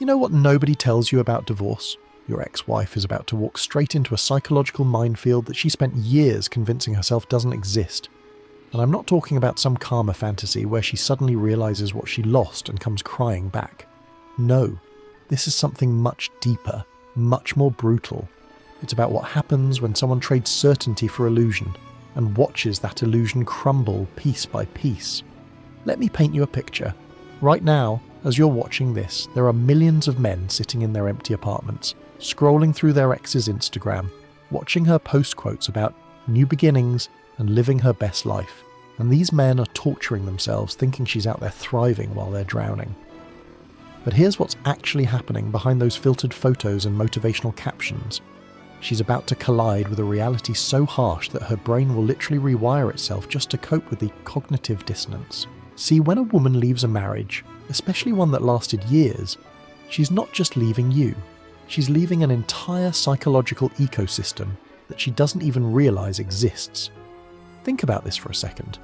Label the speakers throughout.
Speaker 1: You know what nobody tells you about divorce? Your ex-wife is about to walk straight into a psychological minefield that she spent years convincing herself doesn't exist. And I'm not talking about some karma fantasy where she suddenly realizes what she lost and comes crying back. No, this is something much deeper, much more brutal. It's about what happens when someone trades certainty for illusion and watches that illusion crumble piece by piece. Let me paint you a picture. Right now, as you're watching this, there are millions of men sitting in their empty apartments, scrolling through their ex's Instagram, watching her post quotes about new beginnings and living her best life. And these men are torturing themselves, thinking she's out there thriving while they're drowning. But here's what's actually happening behind those filtered photos and motivational captions. She's about to collide with a reality so harsh that her brain will literally rewire itself just to cope with the cognitive dissonance. See, when a woman leaves a marriage, especially one that lasted years, she's not just leaving you. She's leaving an entire psychological ecosystem that she doesn't even realize exists. Think about this for a second.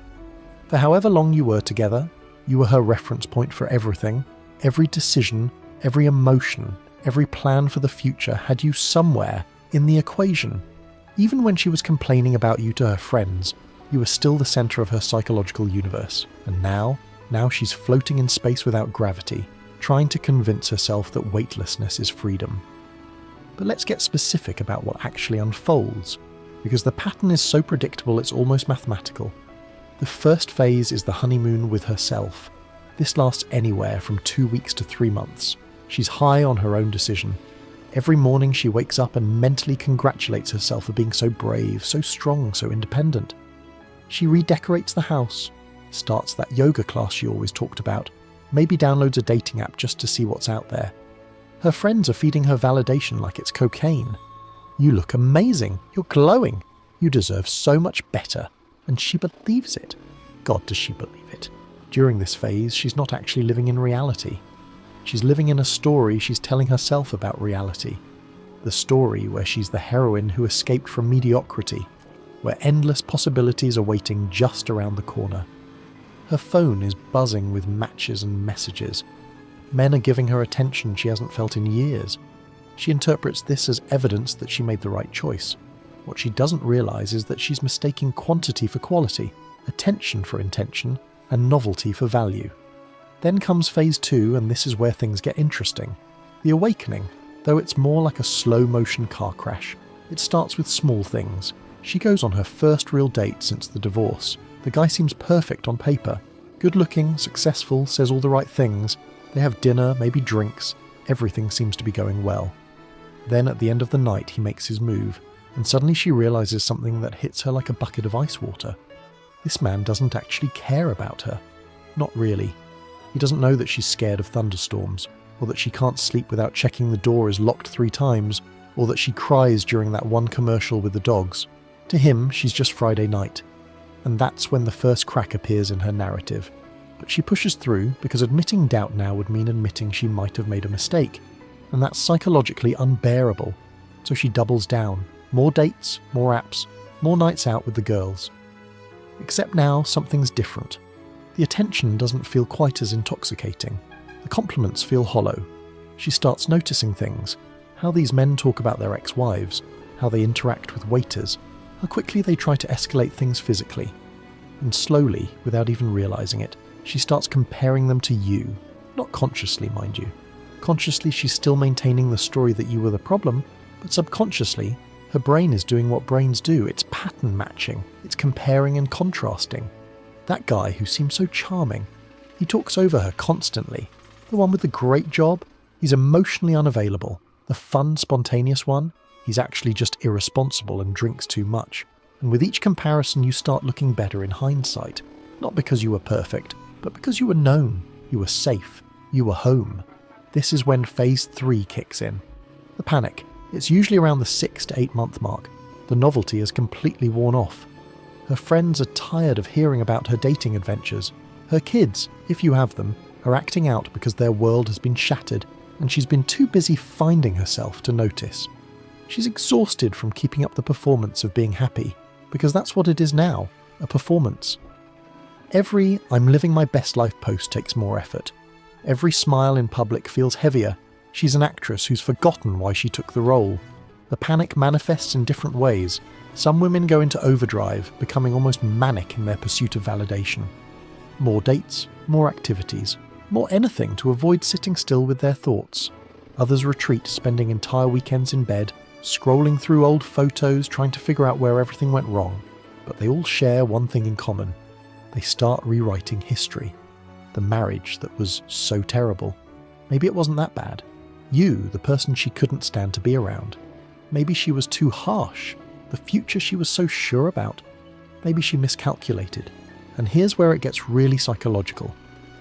Speaker 1: For however long you were together, you were her reference point for everything. Every decision, every emotion, every plan for the future had you somewhere in the equation. Even when she was complaining about you to her friends, you were still the center of her psychological universe. And now she's floating in space without gravity, trying to convince herself that weightlessness is freedom. But let's get specific about what actually unfolds, because the pattern is so predictable it's almost mathematical. The first phase is the honeymoon with herself. This lasts anywhere from 2 weeks to 3 months. She's high on her own decision. Every morning she wakes up and mentally congratulates herself for being so brave, so strong, so independent. She redecorates the house, starts that yoga class she always talked about, maybe downloads a dating app just to see what's out there. Her friends are feeding her validation like it's cocaine. You look amazing, you're glowing, you deserve so much better. And she believes it. God, does she believe it? During this phase, she's not actually living in reality. She's living in a story she's telling herself about reality. The story where she's the heroine who escaped from mediocrity, where endless possibilities are waiting just around the corner. Her phone is buzzing with matches and messages. Men are giving her attention she hasn't felt in years. She interprets this as evidence that she made the right choice. What she doesn't realize is that she's mistaking quantity for quality, attention for intention, and novelty for value. Then comes phase 2, and this is where things get interesting. The awakening, though it's more like a slow-motion car crash. It starts with small things. She goes on her first real date since the divorce. The guy seems perfect on paper. Good-looking, successful, says all the right things. They have dinner, maybe drinks. Everything seems to be going well. Then at the end of the night he makes his move, and suddenly she realizes something that hits her like a bucket of ice water. This man doesn't actually care about her. Not really. He doesn't know that she's scared of thunderstorms, or that she can't sleep without checking the door is locked 3 times, or that she cries during that one commercial with the dogs. To him, she's just Friday night. And that's when the first crack appears in her narrative. But she pushes through because admitting doubt now would mean admitting she might have made a mistake. And that's psychologically unbearable. So she doubles down. More dates, more apps, more nights out with the girls. Except now something's different. The attention doesn't feel quite as intoxicating. The compliments feel hollow. She starts noticing things. How these men talk about their ex-wives, how they interact with waiters, how quickly they try to escalate things physically. And slowly, without even realizing it, she starts comparing them to you. Not consciously, mind you. Consciously, she's still maintaining the story that you were the problem, but subconsciously, her brain is doing what brains do. It's pattern matching. It's comparing and contrasting. That guy who seems so charming, he talks over her constantly. The one with the great job, he's emotionally unavailable. The fun, spontaneous one, he's actually just irresponsible and drinks too much. And with each comparison you start looking better in hindsight. Not because you were perfect, but because you were known, you were safe, you were home. This is when phase 3 kicks in. The panic. It's usually around the 6 to 8 month mark. The novelty has completely worn off. Her friends are tired of hearing about her dating adventures. Her kids, if you have them, are acting out because their world has been shattered and she's been too busy finding herself to notice. She's exhausted from keeping up the performance of being happy, because that's what it is now, a performance. Every "I'm living my best life" post takes more effort. Every smile in public feels heavier. She's an actress who's forgotten why she took the role. The panic manifests in different ways. Some women go into overdrive, becoming almost manic in their pursuit of validation. More dates, more activities, more anything to avoid sitting still with their thoughts. Others retreat, spending entire weekends in bed, scrolling through old photos, trying to figure out where everything went wrong. But they all share one thing in common. They start rewriting history. The marriage that was so terrible. Maybe it wasn't that bad. You, the person she couldn't stand to be around. Maybe she was too harsh. The future she was so sure about. Maybe she miscalculated. And here's where it gets really psychological.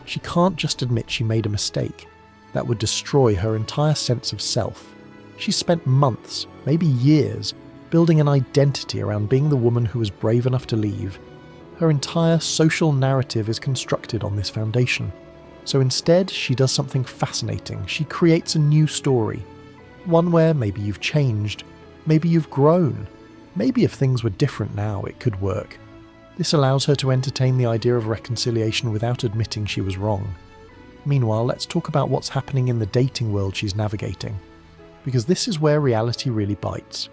Speaker 1: She can't just admit she made a mistake. That would destroy her entire sense of self. She spent months, maybe years, building an identity around being the woman who was brave enough to leave. Her entire social narrative is constructed on this foundation. So instead, she does something fascinating. She creates a new story. One where maybe you've changed, maybe you've grown. Maybe if things were different now, it could work. This allows her to entertain the idea of reconciliation without admitting she was wrong. Meanwhile, let's talk about what's happening in the dating world she's navigating. Because this is where reality really bites.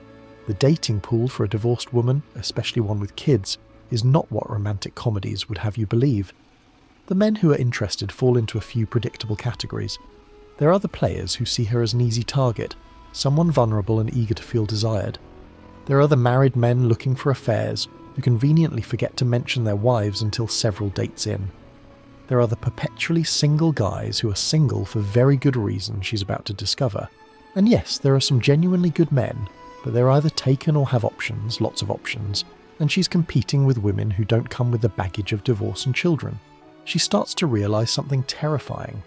Speaker 1: The dating pool for a divorced woman, especially one with kids, is not what romantic comedies would have you believe. The men who are interested fall into a few predictable categories. There are the players who see her as an easy target, someone vulnerable and eager to feel desired. There are the married men looking for affairs, who conveniently forget to mention their wives until several dates in. There are the perpetually single guys who are single for very good reason she's about to discover. And yes, there are some genuinely good men, but they're either taken or have options, lots of options, and she's competing with women who don't come with the baggage of divorce and children. She starts to realise something terrifying.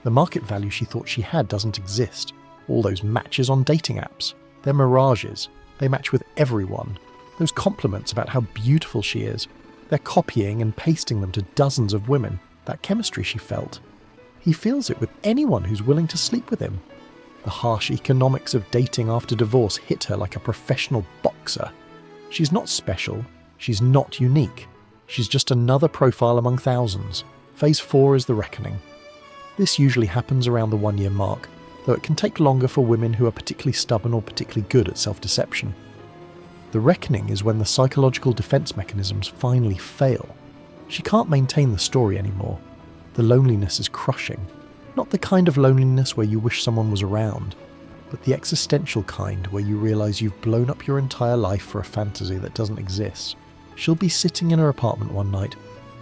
Speaker 1: The market value she thought she had doesn't exist. All those matches on dating apps, they're mirages. They match with everyone. Those compliments about how beautiful she is, they're copying and pasting them to dozens of women. That chemistry she felt. He feels it with anyone who's willing to sleep with him. The harsh economics of dating after divorce hit her like a professional boxer. She's not special. She's not unique. She's just another profile among thousands. Phase 4 is the reckoning. This usually happens around the 1-year mark, though it can take longer for women who are particularly stubborn or particularly good at self-deception. The reckoning is when the psychological defense mechanisms finally fail. She can't maintain the story anymore. The loneliness is crushing. Not the kind of loneliness where you wish someone was around, but the existential kind where you realise you've blown up your entire life for a fantasy that doesn't exist. She'll be sitting in her apartment one night,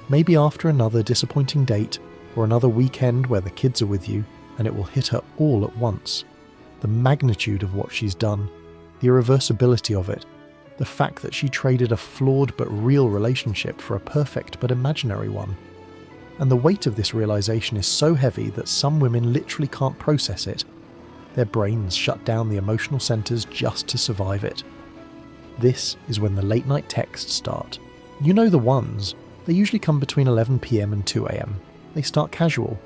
Speaker 1: maybe after another disappointing date or another weekend where the kids are with you, and it will hit her all at once. The magnitude of what she's done, the irreversibility of it, the fact that she traded a flawed but real relationship for a perfect but imaginary one. And the weight of this realization is so heavy that some women literally can't process it. Their brains shut down the emotional centers just to survive it. This is when the late night texts start. You know the ones. They usually come between 11 p.m. and 2 a.m. They start casual.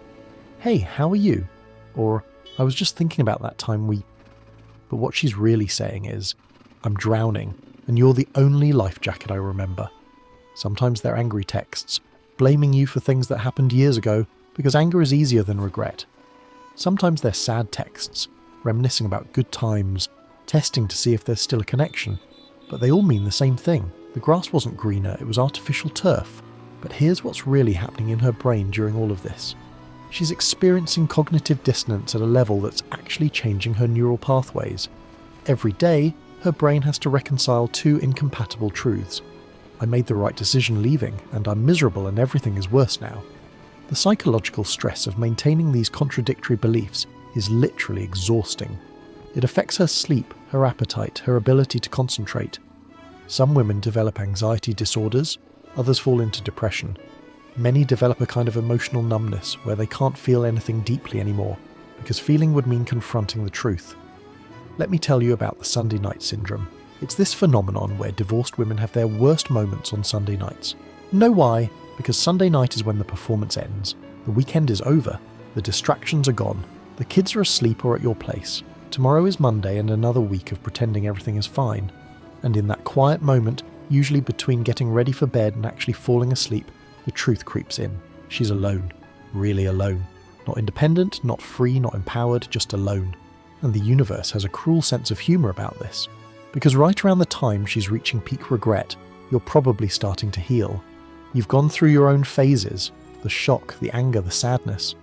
Speaker 1: Hey, how are you? Or, I was just thinking about that time we... But what she's really saying is, I'm drowning, and you're the only life jacket I remember. Sometimes they're angry texts, blaming you for things that happened years ago, because anger is easier than regret. Sometimes they're sad texts, reminiscing about good times, testing to see if there's still a connection. But they all mean the same thing. The grass wasn't greener, it was artificial turf. But here's what's really happening in her brain during all of this. She's experiencing cognitive dissonance at a level that's actually changing her neural pathways. Every day, her brain has to reconcile two incompatible truths. I made the right decision leaving, and I'm miserable and everything is worse now. The psychological stress of maintaining these contradictory beliefs is literally exhausting. It affects her sleep, her appetite, her ability to concentrate. Some women develop anxiety disorders, others fall into depression. Many develop a kind of emotional numbness where they can't feel anything deeply anymore, because feeling would mean confronting the truth. Let me tell you about the Sunday night syndrome. It's this phenomenon where divorced women have their worst moments on Sunday nights. Know why? Because Sunday night is when the performance ends. The weekend is over. The distractions are gone. The kids are asleep or at your place. Tomorrow is Monday and another week of pretending everything is fine. And in that quiet moment, usually between getting ready for bed and actually falling asleep, the truth creeps in. She's alone. Really alone. Not independent, not free, not empowered, just alone. And the universe has a cruel sense of humour about this. Because right around the time she's reaching peak regret, you're probably starting to heal. You've gone through your own phases, the shock, the anger, the sadness.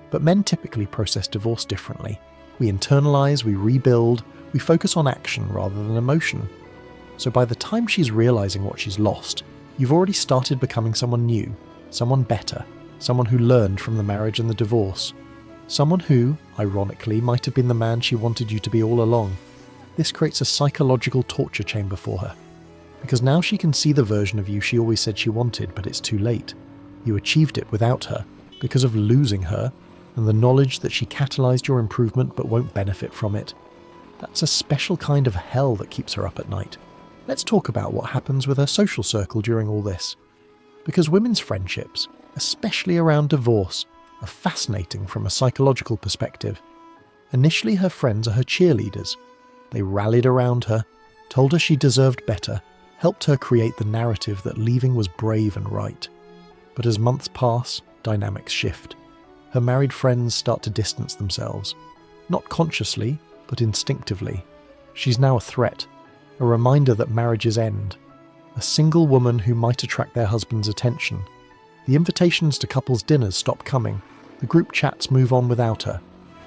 Speaker 1: But men typically process divorce differently. We internalise, we rebuild, we focus on action rather than emotion. So by the time she's realising what she's lost, you've already started becoming someone new, someone better, someone who learned from the marriage and the divorce. Someone who, ironically, might have been the man she wanted you to be all along. This creates a psychological torture chamber for her. Because now she can see the version of you she always said she wanted, but it's too late. You achieved it without her, because of losing her, and the knowledge that she catalysed your improvement but won't benefit from it. That's a special kind of hell that keeps her up at night. Let's talk about what happens with her social circle during all this. Because women's friendships, especially around divorce, are fascinating from a psychological perspective. Initially, her friends are her cheerleaders. They rallied around her, told her she deserved better, helped her create the narrative that leaving was brave and right. But as months pass, dynamics shift. Her married friends start to distance themselves. Not consciously, but instinctively. She's now a threat, a reminder that marriages end. A single woman who might attract their husband's attention. The invitations to couples' dinners stop coming. The group chats move on without her.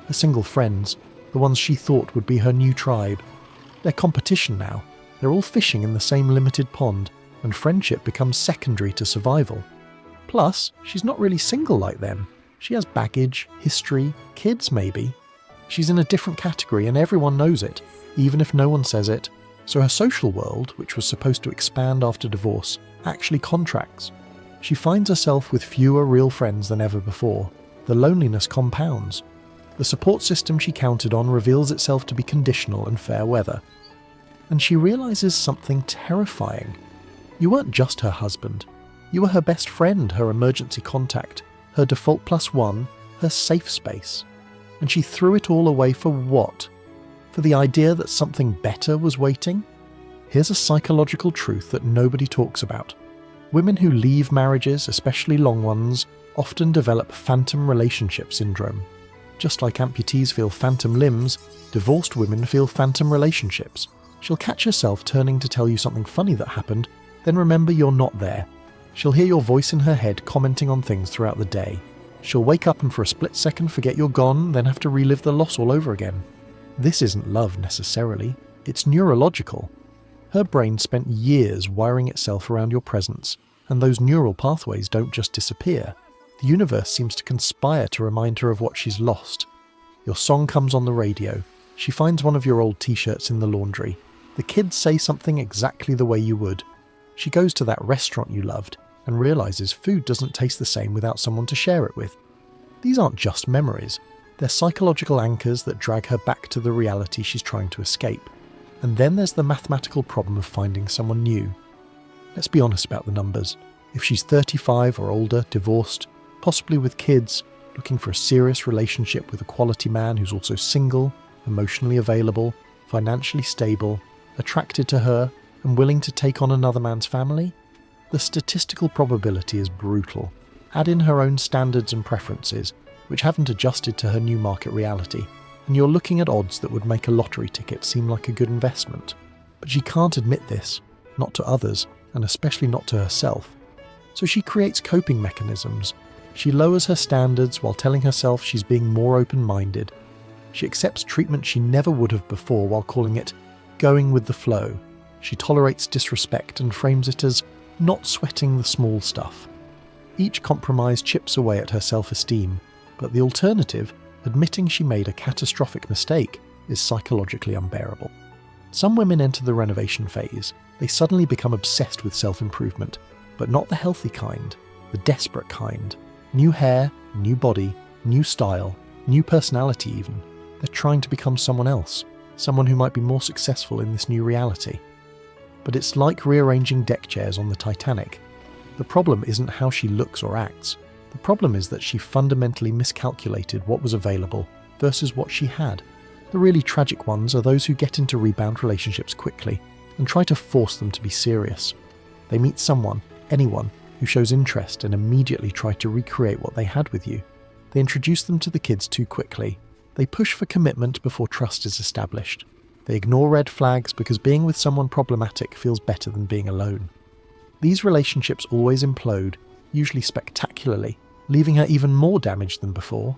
Speaker 1: Her single friends, the ones she thought would be her new tribe. They're competition now. They're all fishing in the same limited pond, and friendship becomes secondary to survival. Plus, she's not really single like them. She has baggage, history, kids maybe. She's in a different category and everyone knows it, even if no one says it. So her social world, which was supposed to expand after divorce, actually contracts. She finds herself with fewer real friends than ever before. The loneliness compounds. The support system she counted on reveals itself to be conditional and fair weather. And she realises something terrifying. You weren't just her husband. You were her best friend, her emergency contact, her default +1, her safe space. And she threw it all away for what? For the idea that something better was waiting? Here's a psychological truth that nobody talks about. Women who leave marriages, especially long ones, often develop phantom relationship syndrome. Just like amputees feel phantom limbs, divorced women feel phantom relationships. She'll catch herself turning to tell you something funny that happened, then remember you're not there. She'll hear your voice in her head commenting on things throughout the day. She'll wake up and for a split second forget you're gone, then have to relive the loss all over again. This isn't love necessarily, it's neurological. Her brain spent years wiring itself around your presence, and those neural pathways don't just disappear. The universe seems to conspire to remind her of what she's lost. Your song comes on the radio. She finds one of your old t-shirts in the laundry. The kids say something exactly the way you would. She goes to that restaurant you loved and realises food doesn't taste the same without someone to share it with. These aren't just memories. They're psychological anchors that drag her back to the reality she's trying to escape. And then there's the mathematical problem of finding someone new. Let's be honest about the numbers. If she's 35 or older, divorced, possibly with kids, looking for a serious relationship with a quality man who's also single, emotionally available, financially stable, attracted to her, and willing to take on another man's family, the statistical probability is brutal. Add in her own standards and preferences, which haven't adjusted to her new market reality, and you're looking at odds that would make a lottery ticket seem like a good investment. But she can't admit this, not to others, and especially not to herself. So she creates coping mechanisms. She lowers her standards while telling herself she's being more open-minded. She accepts treatment she never would have before while calling it going with the flow. She tolerates disrespect and frames it as not sweating the small stuff. Each compromise chips away at her self-esteem, but the alternative, admitting she made a catastrophic mistake, is psychologically unbearable. Some women enter the renovation phase. They suddenly become obsessed with self-improvement, but not the healthy kind, the desperate kind. New hair, new body, new style, new personality even. They're trying to become someone else, someone who might be more successful in this new reality. But it's like rearranging deck chairs on the Titanic. The problem isn't how she looks or acts. The problem is that she fundamentally miscalculated what was available versus what she had. The really tragic ones are those who get into rebound relationships quickly and try to force them to be serious. They meet someone, anyone, who shows interest and immediately try to recreate what they had with you. They introduce them to the kids too quickly. They push for commitment before trust is established. They ignore red flags because being with someone problematic feels better than being alone. These relationships always implode, usually spectacularly, leaving her even more damaged than before.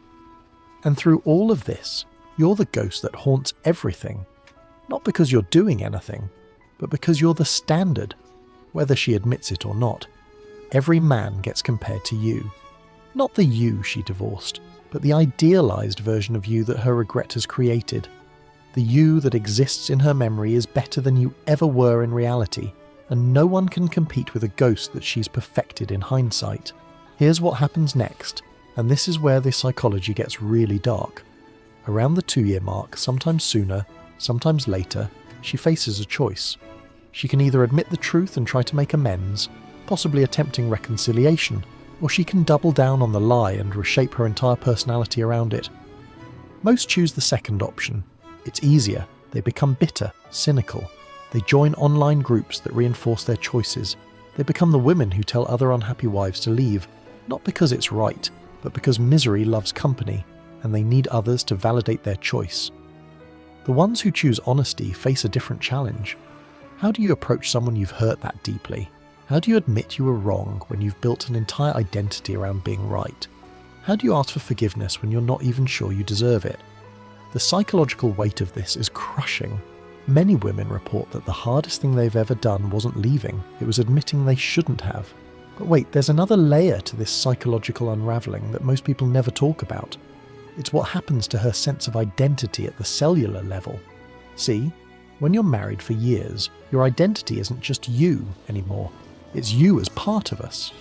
Speaker 1: And through all of this, you're the ghost that haunts everything. Not because you're doing anything, but because you're the standard, whether she admits it or not. Every man gets compared to you. Not the you she divorced, but the idealized version of you that her regret has created. The you that exists in her memory is better than you ever were in reality, and no one can compete with a ghost that she's perfected in hindsight. Here's what happens next, and this is where the psychology gets really dark. Around the 2-year mark, sometimes sooner, sometimes later, she faces a choice. She can either admit the truth and try to make amends, possibly attempting reconciliation, or she can double down on the lie and reshape her entire personality around it. Most choose the second option. It's easier. They become bitter, cynical. They join online groups that reinforce their choices. They become the women who tell other unhappy wives to leave, not because it's right, but because misery loves company, and they need others to validate their choice. The ones who choose honesty face a different challenge. How do you approach someone you've hurt that deeply? How do you admit you were wrong when you've built an entire identity around being right? How do you ask for forgiveness when you're not even sure you deserve it? The psychological weight of this is crushing. Many women report that the hardest thing they've ever done wasn't leaving, it was admitting they shouldn't have. But wait, there's another layer to this psychological unravelling that most people never talk about. It's what happens to her sense of identity at the cellular level. See, when you're married for years, your identity isn't just you anymore. It's you as part of us.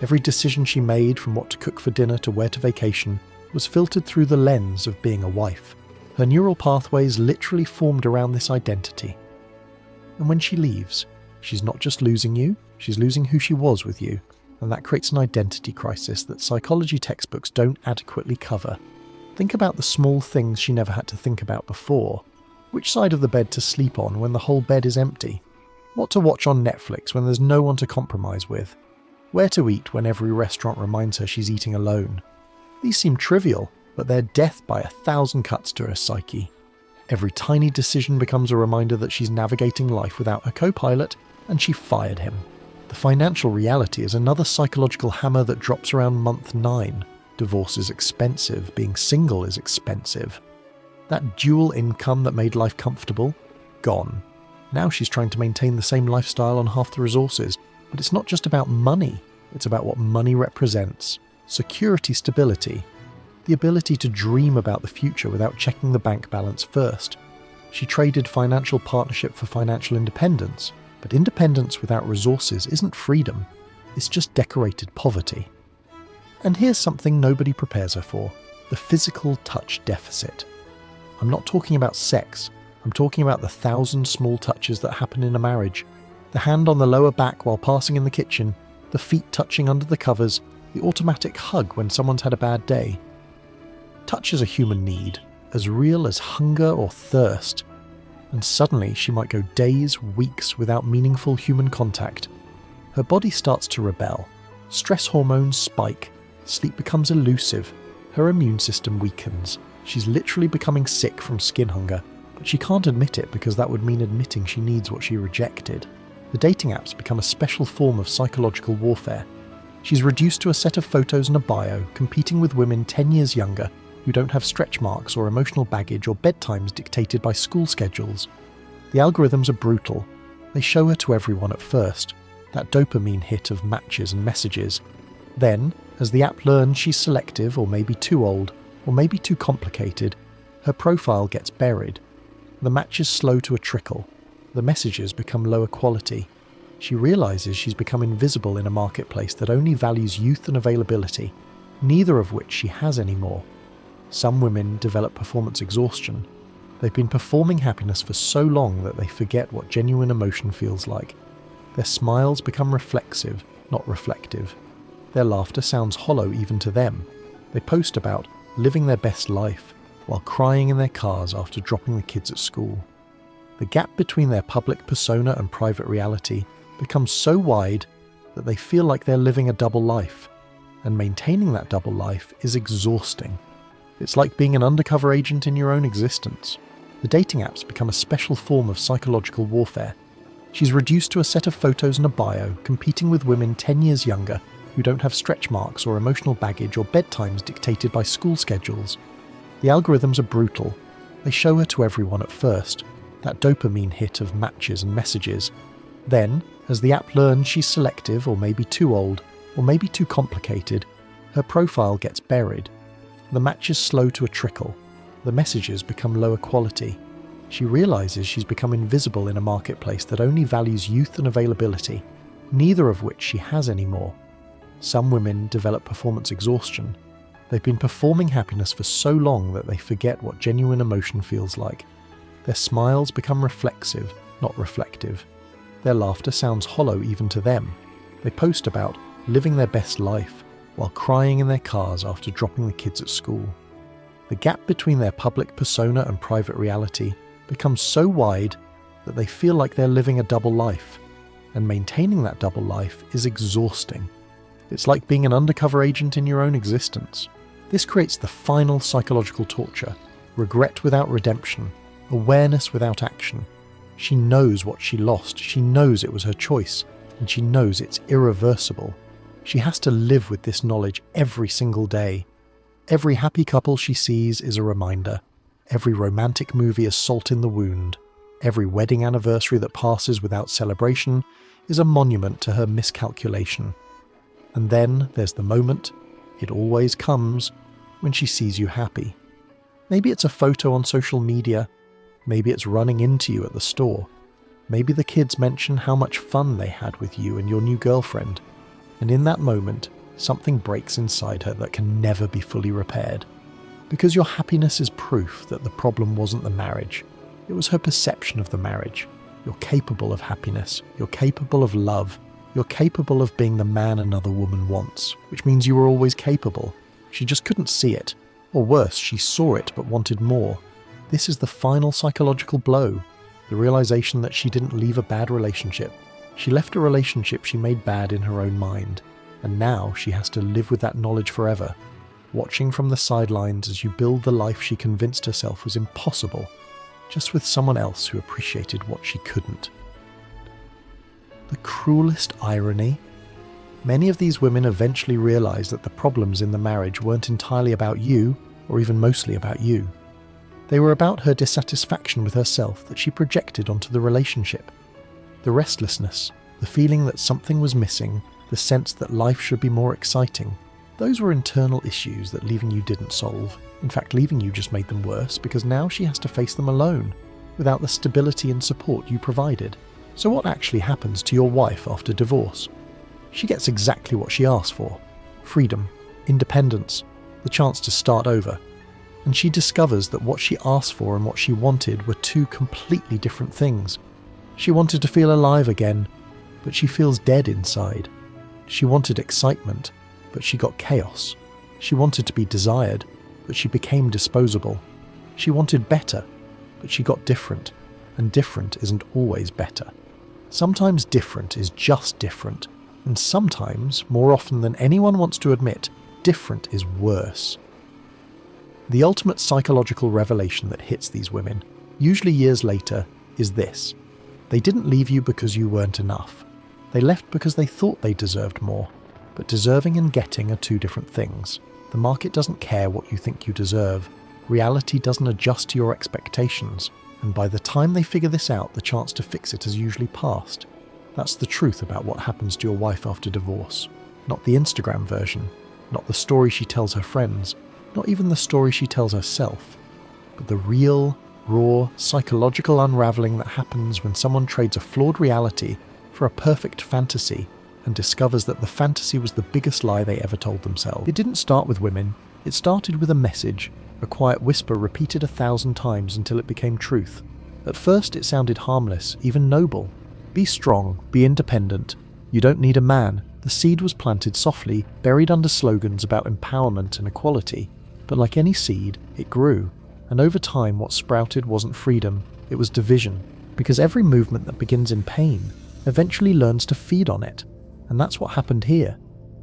Speaker 1: Every decision she made, from what to cook for dinner to where to vacation, was filtered through the lens of being a wife. Her neural pathways literally formed around this identity. And when she leaves, she's not just losing you, she's losing who she was with you, and that creates an identity crisis that psychology textbooks don't adequately cover. Think about the small things she never had to think about before. Which side of the bed to sleep on when the whole bed is empty? What to watch on Netflix when there's no one to compromise with? Where to eat when every restaurant reminds her she's eating alone? These seem trivial, but they're death by 1,000 cuts to her psyche. Every tiny decision becomes a reminder that she's navigating life without her co-pilot, and she fired him. The financial reality is another psychological hammer that drops around month 9. Divorce is expensive, being single is expensive. That dual income that made life comfortable? Gone. Now she's trying to maintain the same lifestyle on half the resources, but it's not just about money, it's about what money represents. Security, stability. The ability to dream about the future without checking the bank balance first. She traded financial partnership for financial independence, but independence without resources isn't freedom, it's just decorated poverty. And here's something nobody prepares her for, the physical touch deficit. I'm not talking about sex, I'm talking about the 1,000 small touches that happen in a marriage. The hand on the lower back while passing in the kitchen, the feet touching under the covers, the automatic hug when someone's had a bad day. Touch is a human need, as real as hunger or thirst. And suddenly she might go days, weeks without meaningful human contact. Her body starts to rebel. Stress hormones spike. Sleep becomes elusive. Her immune system weakens. She's literally becoming sick from skin hunger, but she can't admit it because that would mean admitting she needs what she rejected. The dating apps become a special form of psychological warfare. She's reduced to a set of photos and a bio, competing with women 10 years younger who don't have stretch marks or emotional baggage or bedtimes dictated by school schedules. The algorithms are brutal. They show her to everyone at first, that dopamine hit of matches and messages. Then, as the app learns she's selective or maybe too old, or maybe too complicated, her profile gets buried. The matches slow to a trickle. The messages become lower quality. She realizes she's become invisible in a marketplace that only values youth and availability, neither of which she has anymore. Some women develop performance exhaustion. They've been performing happiness for so long that they forget what genuine emotion feels like. Their smiles become reflexive, not reflective. Their laughter sounds hollow even to them. They post about living their best life, while crying in their cars after dropping the kids at school. The gap between their public persona and private reality becomes so wide that they feel like they're living a double life. and maintaining that double life is exhausting. It's like being an undercover agent in your own existence. The dating apps become a special form of psychological warfare. She's reduced to a set of photos and a bio, competing with women 10 years younger who don't have stretch marks or emotional baggage or bedtimes dictated by school schedules. The algorithms are brutal. They show her to everyone at first, that dopamine hit of matches and messages. Then, as the app learns she's selective or maybe too old or maybe too complicated, her profile gets buried. The matches slow to a trickle. The messages become lower quality. She realizes she's become invisible in a marketplace that only values youth and availability, neither of which she has anymore. Some women develop performance exhaustion. They've been performing happiness for so long that they forget what genuine emotion feels like. Their smiles become reflexive, not reflective. Their laughter sounds hollow even to them. They post about living their best life while crying in their cars after dropping the kids at school. The gap between their public persona and private reality becomes so wide that they feel like they're living a double life, and maintaining that double life is exhausting. It's like being an undercover agent in your own existence. This creates the final psychological torture: regret without redemption, awareness without action. She knows what she lost, she knows it was her choice, and she knows it's irreversible. She has to live with this knowledge every single day. Every happy couple she sees is a reminder. Every romantic movie is salt in the wound. Every wedding anniversary that passes without celebration is a monument to her miscalculation. And then there's the moment, it always comes, when she sees you happy. Maybe it's a photo on social media. Maybe it's running into you at the store. Maybe the kids mention how much fun they had with you and your new girlfriend. And in that moment, something breaks inside her that can never be fully repaired. Because your happiness is proof that the problem wasn't the marriage. It was her perception of the marriage. You're capable of happiness. You're capable of love. You're capable of being the man another woman wants, which means you were always capable. She just couldn't see it. Or worse, she saw it but wanted more. This is the final psychological blow. The realization that she didn't leave a bad relationship. She left a relationship she made bad in her own mind. And now she has to live with that knowledge forever, watching from the sidelines as you build the life she convinced herself was impossible, just with someone else who appreciated what she couldn't. The cruelest irony? Many of these women eventually realize that the problems in the marriage weren't entirely about you, or even mostly about you. They were about her dissatisfaction with herself that she projected onto the relationship. The restlessness, the feeling that something was missing, the sense that life should be more exciting. Those were internal issues that leaving you didn't solve. In fact, leaving you just made them worse because now she has to face them alone, without the stability and support you provided. So what actually happens to your wife after divorce? She gets exactly what she asked for: freedom, independence, the chance to start over. And she discovers that what she asked for and what she wanted were two completely different things. She wanted to feel alive again, but she feels dead inside. She wanted excitement, but she got chaos. She wanted to be desired, but she became disposable. She wanted better, but she got different, and different isn't always better. Sometimes different is just different, and sometimes, more often than anyone wants to admit, different is worse. The ultimate psychological revelation that hits these women, usually years later, is this: they didn't leave you because you weren't enough. They left because they thought they deserved more. But deserving and getting are two different things. The market doesn't care what you think you deserve. Reality doesn't adjust to your expectations. And by the time they figure this out, the chance to fix it has usually passed. That's the truth about what happens to your wife after divorce. Not the Instagram version. Not the story she tells her friends. Not even the story she tells herself. But the real, raw, psychological unraveling that happens when someone trades a flawed reality for a perfect fantasy and discovers that the fantasy was the biggest lie they ever told themselves. It didn't start with women. It started with a message, a quiet whisper repeated 1,000 times until it became truth. At first it sounded harmless, even noble. Be strong, be independent. You don't need a man. The seed was planted softly, buried under slogans about empowerment and equality. But like any seed, it grew. And over time what sprouted wasn't freedom, it was division. Because every movement that begins in pain eventually learns to feed on it. And that's what happened here.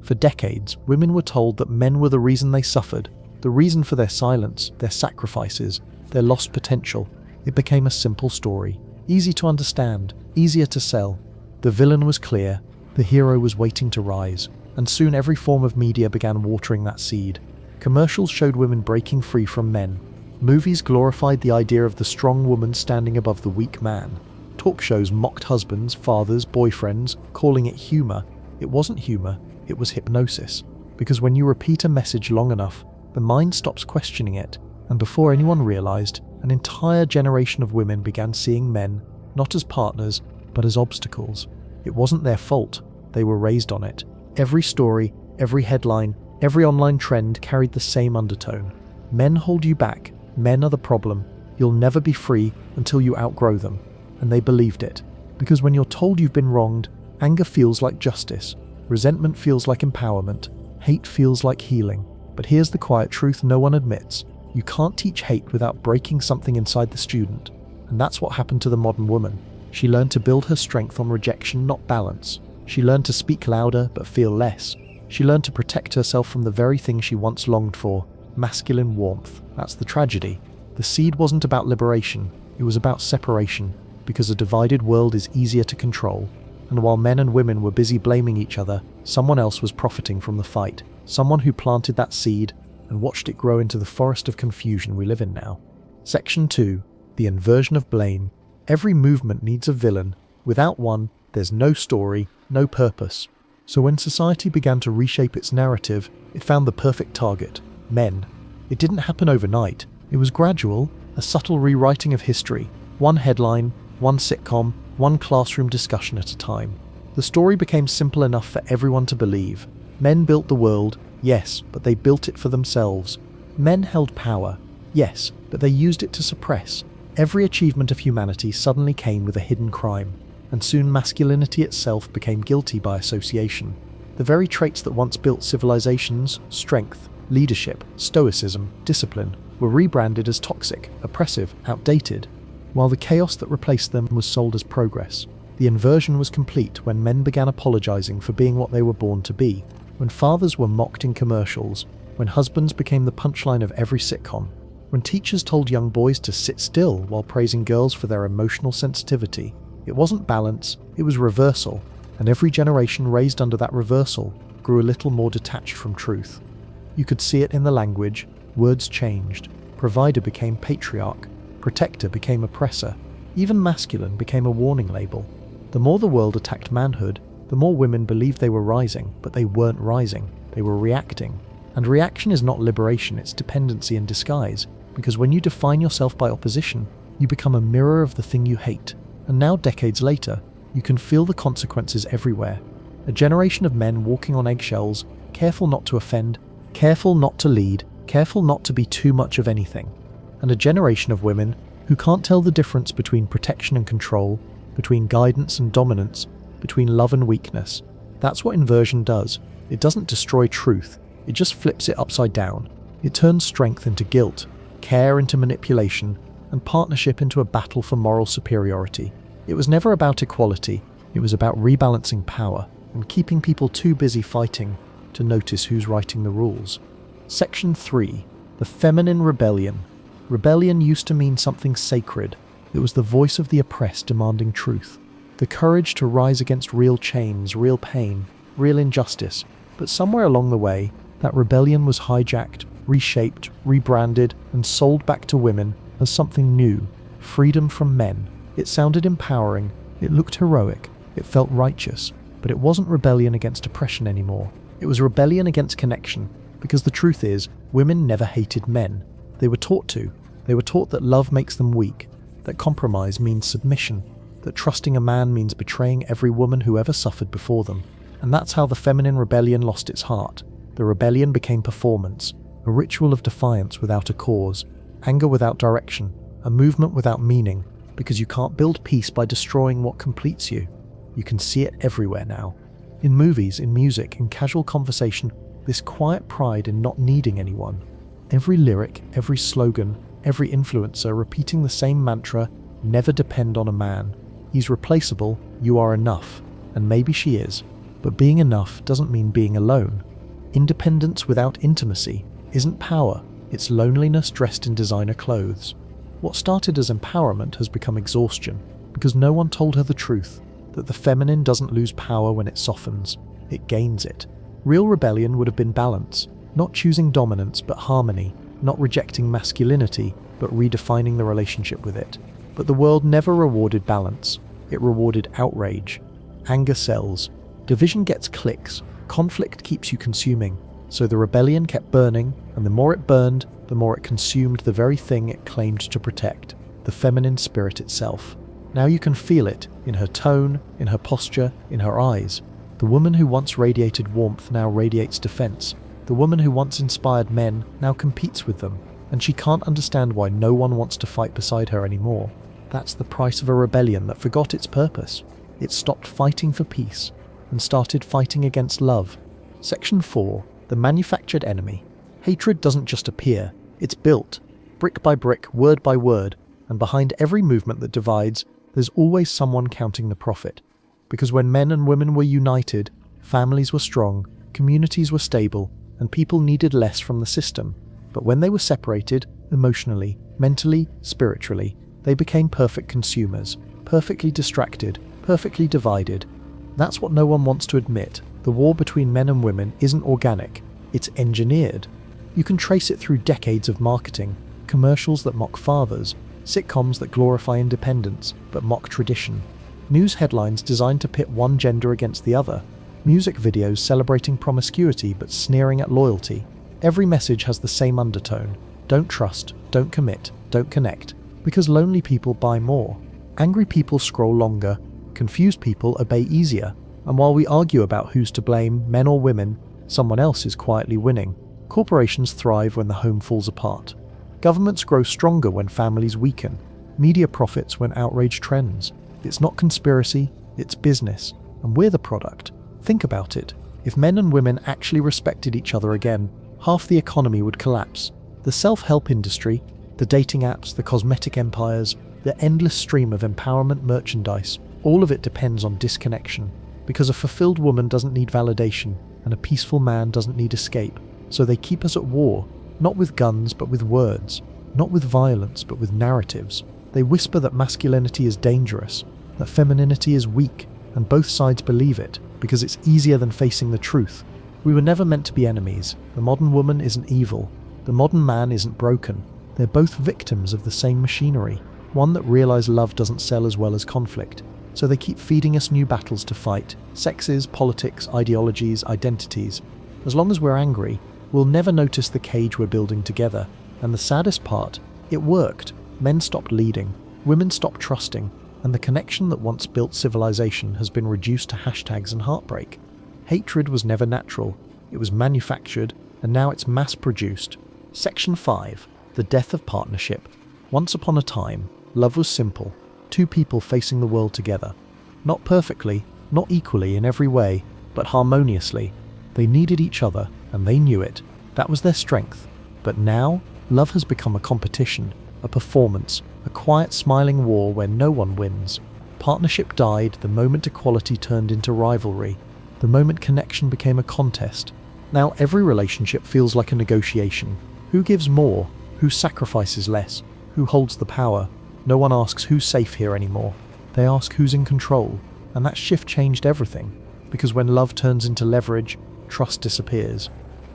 Speaker 1: For decades, women were told that men were the reason they suffered, the reason for their silence, their sacrifices, their lost potential. It became a simple story, easy to understand, easier to sell. The villain was clear, the hero was waiting to rise, and soon every form of media began watering that seed. Commercials showed women breaking free from men. Movies glorified the idea of the strong woman standing above the weak man. Talk shows mocked husbands, fathers, boyfriends, calling it humor. It wasn't humor, it was hypnosis. Because when you repeat a message long enough, the mind stops questioning it, and before anyone realized, an entire generation of women began seeing men not as partners, but as obstacles. It wasn't their fault, they were raised on it. Every story, every headline, every online trend carried the same undertone. Men hold you back, men are the problem, you'll never be free until you outgrow them. And they believed it. Because when you're told you've been wronged, anger feels like justice, resentment feels like empowerment, hate feels like healing. But here's the quiet truth no one admits. You can't teach hate without breaking something inside the student. And that's what happened to the modern woman. She learned to build her strength on rejection, not balance. She learned to speak louder but feel less. She learned to protect herself from the very thing she once longed for, masculine warmth. That's the tragedy. The seed wasn't about liberation, it was about separation, because a divided world is easier to control. And while men and women were busy blaming each other, someone else was profiting from the fight. Someone who planted that seed and watched it grow into the forest of confusion we live in now. Section 2. The inversion of blame. Every movement needs a villain. Without one, there's no story, no purpose. So when society began to reshape its narrative, it found the perfect target: men. It didn't happen overnight. It was gradual, a subtle rewriting of history. One headline, one sitcom, one classroom discussion at a time. The story became simple enough for everyone to believe. Men built the world, yes, but they built it for themselves. Men held power, yes, but they used it to suppress. Every achievement of humanity suddenly came with a hidden crime, and soon masculinity itself became guilty by association. The very traits that once built civilizations, strength, leadership, stoicism, discipline, were rebranded as toxic, oppressive, outdated, while the chaos that replaced them was sold as progress. The inversion was complete when men began apologizing for being what they were born to be, when fathers were mocked in commercials, when husbands became the punchline of every sitcom, when teachers told young boys to sit still while praising girls for their emotional sensitivity. It wasn't balance, it was reversal, and every generation raised under that reversal grew a little more detached from truth. You could see it in the language. Words changed. Provider became patriarch. Protector became oppressor. Even masculine became a warning label. The more the world attacked manhood, the more women believed they were rising, but they weren't rising. They were reacting. And reaction is not liberation, it's dependency in disguise. Because when you define yourself by opposition, you become a mirror of the thing you hate. And now, decades later, you can feel the consequences everywhere. A generation of men walking on eggshells, careful not to offend, careful not to lead, careful not to be too much of anything. And a generation of women who can't tell the difference between protection and control, between guidance and dominance, between love and weakness. That's what inversion does. It doesn't destroy truth, it just flips it upside down. It turns strength into guilt, care into manipulation, and partnership into a battle for moral superiority. It was never about equality, it was about rebalancing power and keeping people too busy fighting to notice who's writing the rules. Section 3. The feminine rebellion. Rebellion used to mean something sacred. It was the voice of the oppressed demanding truth. The courage to rise against real chains, real pain, real injustice. But somewhere along the way, that rebellion was hijacked, reshaped, rebranded, and sold back to women as something new. Freedom from men. It sounded empowering, it looked heroic, it felt righteous. But it wasn't rebellion against oppression anymore. It was rebellion against connection. Because the truth is, women never hated men. They were taught to. They were taught that love makes them weak, that compromise means submission, that trusting a man means betraying every woman who ever suffered before them. And that's how the feminine rebellion lost its heart. The rebellion became performance, a ritual of defiance without a cause, anger without direction, a movement without meaning, because you can't build peace by destroying what completes you. You can see it everywhere now. In movies, in music, in casual conversation, this quiet pride in not needing anyone. Every lyric, every slogan, every influencer repeating the same mantra, never depend on a man. He's replaceable, you are enough. And maybe she is. But being enough doesn't mean being alone. Independence without intimacy isn't power, it's loneliness dressed in designer clothes. What started as empowerment has become exhaustion, because no one told her the truth, that the feminine doesn't lose power when it softens, it gains it. Real rebellion would have been balance, not choosing dominance but harmony, not rejecting masculinity but redefining the relationship with it. But the world never rewarded balance, it rewarded outrage. Anger sells, division gets clicks, conflict keeps you consuming. So the rebellion kept burning, and the more it burned, the more it consumed the very thing it claimed to protect, the feminine spirit itself. Now you can feel it, in her tone, in her posture, in her eyes. The woman who once radiated warmth now radiates defense. The woman who once inspired men now competes with them, and she can't understand why no one wants to fight beside her anymore. That's the price of a rebellion that forgot its purpose. It stopped fighting for peace, and started fighting against love. Section 4. The manufactured enemy. Hatred doesn't just appear, it's built, brick by brick, word by word, and behind every movement that divides, there's always someone counting the profit. Because when men and women were united, families were strong, communities were stable, and people needed less from the system. But when they were separated, emotionally, mentally, spiritually, they became perfect consumers, perfectly distracted, perfectly divided. That's what no one wants to admit. The war between men and women isn't organic, it's engineered. You can trace it through decades of marketing, commercials that mock fathers, sitcoms that glorify independence but mock tradition, news headlines designed to pit one gender against the other, music videos celebrating promiscuity but sneering at loyalty. Every message has the same undertone: don't trust, don't commit, don't connect, because lonely people buy more, angry people scroll longer, confused people obey easier, and while we argue about who's to blame, men or women, someone else is quietly winning. Corporations thrive when the home falls apart. Governments grow stronger when families weaken. Media profits when outrage trends. It's not conspiracy, it's business, and we're the product. Think about it. If men and women actually respected each other again, half the economy would collapse. The self-help industry, the dating apps, the cosmetic empires, the endless stream of empowerment merchandise, all of it depends on disconnection. Because a fulfilled woman doesn't need validation, and a peaceful man doesn't need escape. So they keep us at war, not with guns but with words, not with violence but with narratives. They whisper that masculinity is dangerous, that femininity is weak, and both sides believe it, because it's easier than facing the truth. We were never meant to be enemies. The modern woman isn't evil. The modern man isn't broken. They're both victims of the same machinery, one that realized love doesn't sell as well as conflict. So they keep feeding us new battles to fight, sexes, politics, ideologies, identities. As long as we're angry, we'll never notice the cage we're building together. And the saddest part, it worked. Men stopped leading, women stopped trusting, and the connection that once built civilization has been reduced to hashtags and heartbreak. Hatred was never natural, it was manufactured, and now it's mass-produced. Section 5. The death of partnership. Once upon a time, love was simple. Two people facing the world together. Not perfectly, not equally in every way, but harmoniously. They needed each other, and they knew it. That was their strength. But now, love has become a competition, a performance, a quiet smiling war where no one wins. Partnership died the moment equality turned into rivalry, the moment connection became a contest. Now every relationship feels like a negotiation. Who gives more? Who sacrifices less? Who holds the power? No one asks who's safe here anymore. They ask who's in control. And that shift changed everything. Because when love turns into leverage, trust disappears.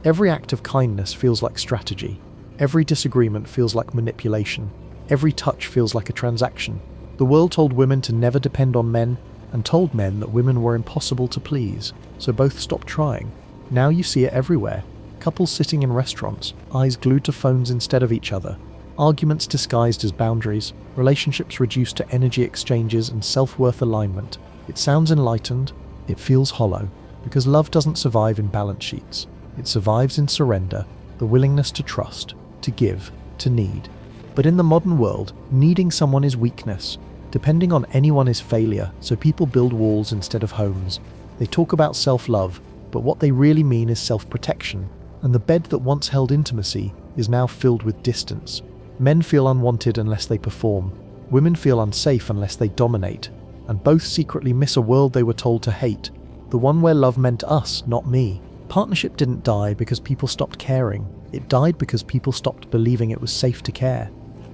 Speaker 1: Every act of kindness feels like strategy. Every disagreement feels like manipulation. Every touch feels like a transaction. The world told women to never depend on men, and told men that women were impossible to please, so both stopped trying. Now you see it everywhere. Couples sitting in restaurants, eyes glued to phones instead of each other. Arguments disguised as boundaries, relationships reduced to energy exchanges and self-worth alignment. It sounds enlightened, it feels hollow, because love doesn't survive in balance sheets. It survives in surrender, the willingness to trust, to give, to need. But in the modern world, needing someone is weakness. Depending on anyone is failure, so people build walls instead of homes. They talk about self-love, but what they really mean is self-protection. And the bed that once held intimacy is now filled with distance. Men feel unwanted unless they perform. Women feel unsafe unless they dominate. And both secretly miss a world they were told to hate. the one where love meant us, not me. Partnership didn't die because people stopped caring. It died because people stopped believing it was safe to care.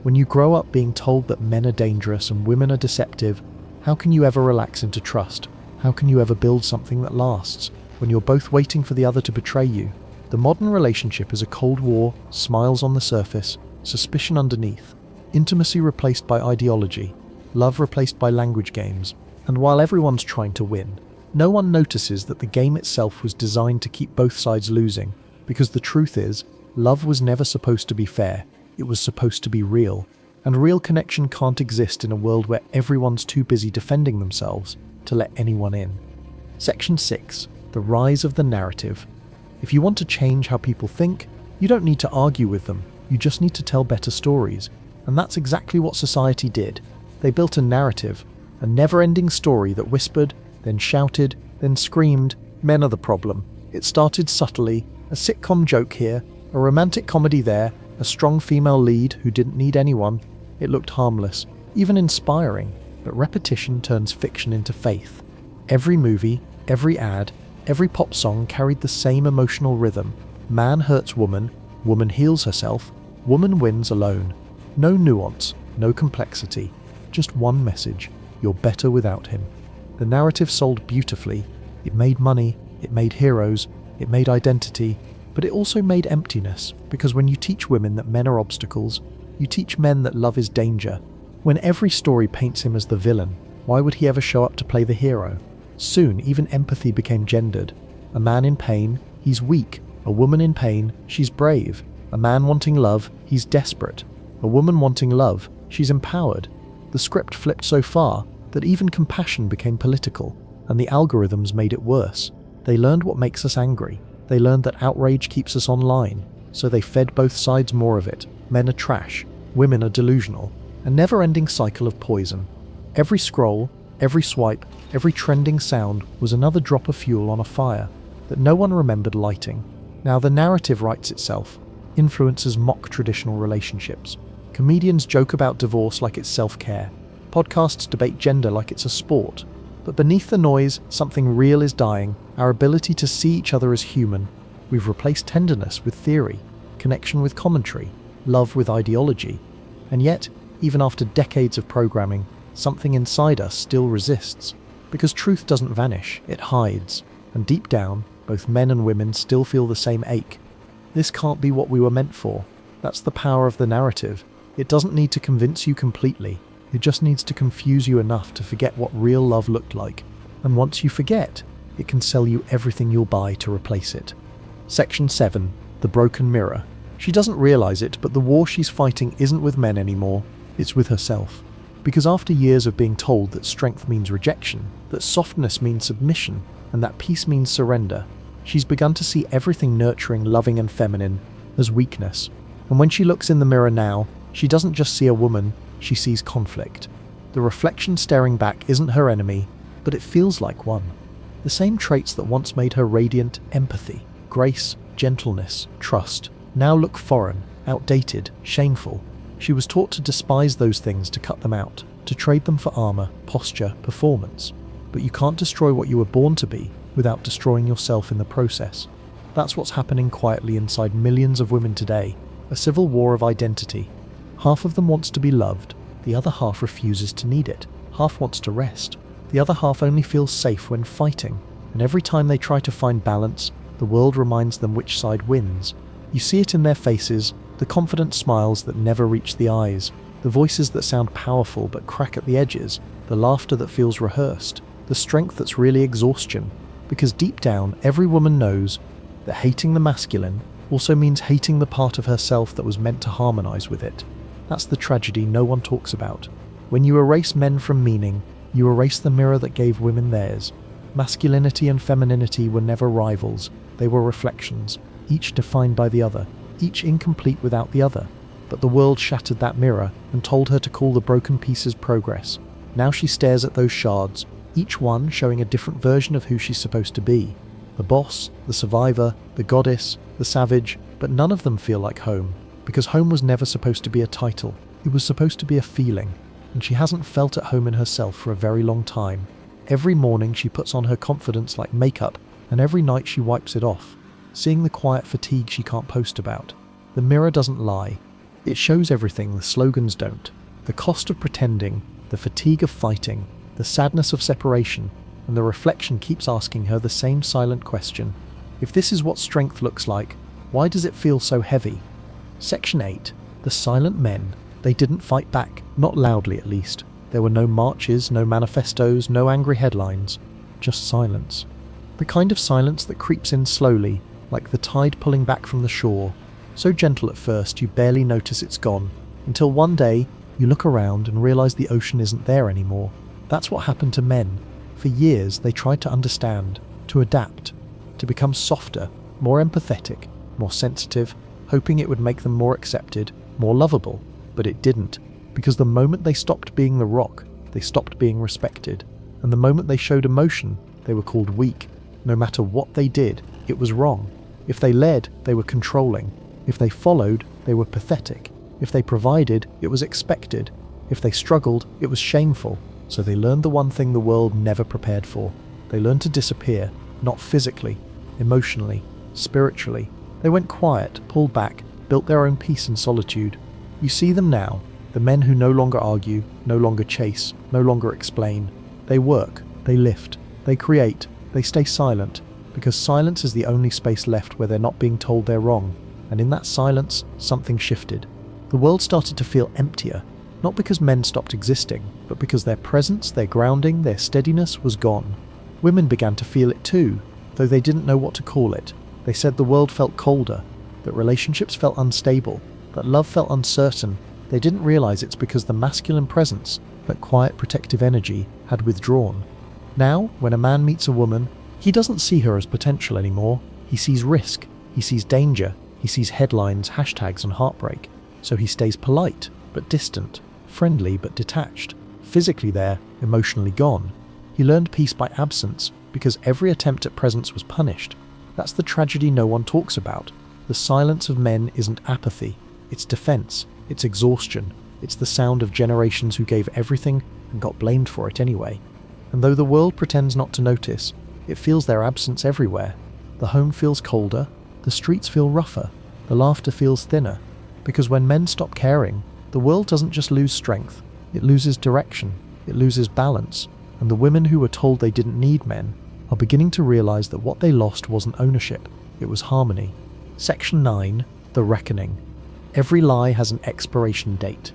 Speaker 1: When you grow up being told that men are dangerous and women are deceptive, how can you ever relax into trust? How can you ever build something that lasts when you're both waiting for the other to betray you? The modern relationship is a cold war, smiles on the surface, suspicion underneath, intimacy replaced by ideology, love replaced by language games, and while everyone's trying to win, no one notices that the game itself was designed to keep both sides losing, because the truth is, love was never supposed to be fair, it was supposed to be real, and real connection can't exist in a world where everyone's too busy defending themselves to let anyone in. Section 6. The rise of the narrative. If you want to change how people think, you don't need to argue with them, you just need to tell better stories. And that's exactly what society did. They built a narrative, a never-ending story that whispered, then shouted, then screamed, men are the problem. It started subtly, a sitcom joke here, a romantic comedy there, a strong female lead who didn't need anyone. It looked harmless, even inspiring, but repetition turns fiction into faith. Every movie, every ad, every pop song carried the same emotional rhythm. Man hurts woman, woman heals herself, woman wins alone. No nuance, no complexity, just one message: you're better without him. The narrative sold beautifully. It made money, it made heroes, it made identity, but it also made emptiness, because when you teach women that men are obstacles, you teach men that love is danger. When every story paints him as the villain, why would he ever show up to play the hero? Soon, even empathy became gendered. A man in pain, he's weak. A woman in pain, she's brave. A man wanting love, he's desperate. A woman wanting love, she's empowered. The script flipped so far that even compassion became political, and the algorithms made it worse. They learned what makes us angry. They learned that outrage keeps us online, so they fed both sides more of it. Men are trash, women are delusional, a never-ending cycle of poison. Every scroll, every swipe, every trending sound was another drop of fuel on a fire that no one remembered lighting. Now the narrative writes itself. Influencers mock traditional relationships. Comedians joke about divorce like it's self-care. Podcasts debate gender like it's a sport. But beneath the noise, something real is dying. Our ability to see each other as human. We've replaced tenderness with theory, connection with commentary, love with ideology. And yet, even after decades of programming, something inside us still resists. Because truth doesn't vanish, it hides. And deep down, both men and women still feel the same ache. This can't be what we were meant for. That's the power of the narrative. It doesn't need to convince you completely. It just needs to confuse you enough to forget what real love looked like. And once you forget, it can sell you everything you'll buy to replace it. Section 7. The broken mirror. She doesn't realize it, but the war she's fighting isn't with men anymore. It's with herself. Because after years of being told that strength means rejection, that softness means submission, and that peace means surrender, she's begun to see everything nurturing, loving, and feminine as weakness. And when she looks in the mirror now, she doesn't just see a woman, she sees conflict. The reflection staring back isn't her enemy, but it feels like one. The same traits that once made her radiant: empathy, grace, gentleness, trust, now look foreign, outdated, shameful. She was taught to despise those things, to cut them out, to trade them for armor, posture, performance. But you can't destroy what you were born to be without destroying yourself in the process. That's what's happening quietly inside millions of women today, a civil war of identity. Half of them wants to be loved, the other half refuses to need it. Half wants to rest, the other half only feels safe when fighting. And every time they try to find balance, the world reminds them which side wins. You see it in their faces, the confident smiles that never reach the eyes, the voices that sound powerful but crack at the edges, the laughter that feels rehearsed, the strength that's really exhaustion. Because deep down, every woman knows that hating the masculine also means hating the part of herself that was meant to harmonize with it. That's the tragedy no one talks about. When you erase men from meaning, you erase the mirror that gave women theirs. Masculinity and femininity were never rivals, they were reflections, each defined by the other, each incomplete without the other. But the world shattered that mirror and told her to call the broken pieces progress. Now she stares at those shards, each one showing a different version of who she's supposed to be. The boss, the survivor, the goddess, the savage, but none of them feel like home. Because home was never supposed to be a title, it was supposed to be a feeling, and she hasn't felt at home in herself for a very long time. Every morning she puts on her confidence like makeup, and every night she wipes it off, seeing the quiet fatigue she can't post about. The mirror doesn't lie. It shows everything the slogans don't. The cost of pretending, the fatigue of fighting, the sadness of separation, and the reflection keeps asking her the same silent question. If this is what strength looks like, why does it feel so heavy? Section 8. The silent men. They didn't fight back, not loudly at least. There were no marches, no manifestos, no angry headlines. Just silence. The kind of silence that creeps in slowly, like the tide pulling back from the shore. So gentle at first you barely notice it's gone, until one day you look around and realize the ocean isn't there anymore. That's what happened to men. For years they tried to understand, to adapt, to become softer, more empathetic, more sensitive, hoping it would make them more accepted, more lovable. But it didn't, because the moment they stopped being the rock, they stopped being respected. And the moment they showed emotion, they were called weak. No matter what they did, it was wrong. If they led, they were controlling. If they followed, they were pathetic. If they provided, it was expected. If they struggled, it was shameful. So they learned the one thing the world never prepared for. They learned to disappear, not physically, emotionally, spiritually. They went quiet, pulled back, built their own peace in solitude. You see them now, the men who no longer argue, no longer chase, no longer explain. They work, they lift, they create, they stay silent, because silence is the only space left where they're not being told they're wrong. And in that silence, something shifted. The world started to feel emptier, not because men stopped existing, but because their presence, their grounding, their steadiness was gone. Women began to feel it too, though they didn't know what to call it. They said the world felt colder, that relationships felt unstable, that love felt uncertain. They didn't realize it's because the masculine presence, that quiet protective energy, had withdrawn. Now, when a man meets a woman, he doesn't see her as potential anymore. He sees risk, he sees danger, he sees headlines, hashtags and heartbreak. So he stays polite, but distant, friendly but detached, physically there, emotionally gone. He learned peace by absence, because every attempt at presence was punished. That's the tragedy no one talks about. The silence of men isn't apathy, it's defense, it's exhaustion, it's the sound of generations who gave everything and got blamed for it anyway. And though the world pretends not to notice, it feels their absence everywhere. The home feels colder, the streets feel rougher, the laughter feels thinner, because when men stop caring, the world doesn't just lose strength, it loses direction, it loses balance, and the women who were told they didn't need men are beginning to realize that what they lost wasn't ownership, it was harmony. Section 9. The Reckoning. Every lie has an expiration date.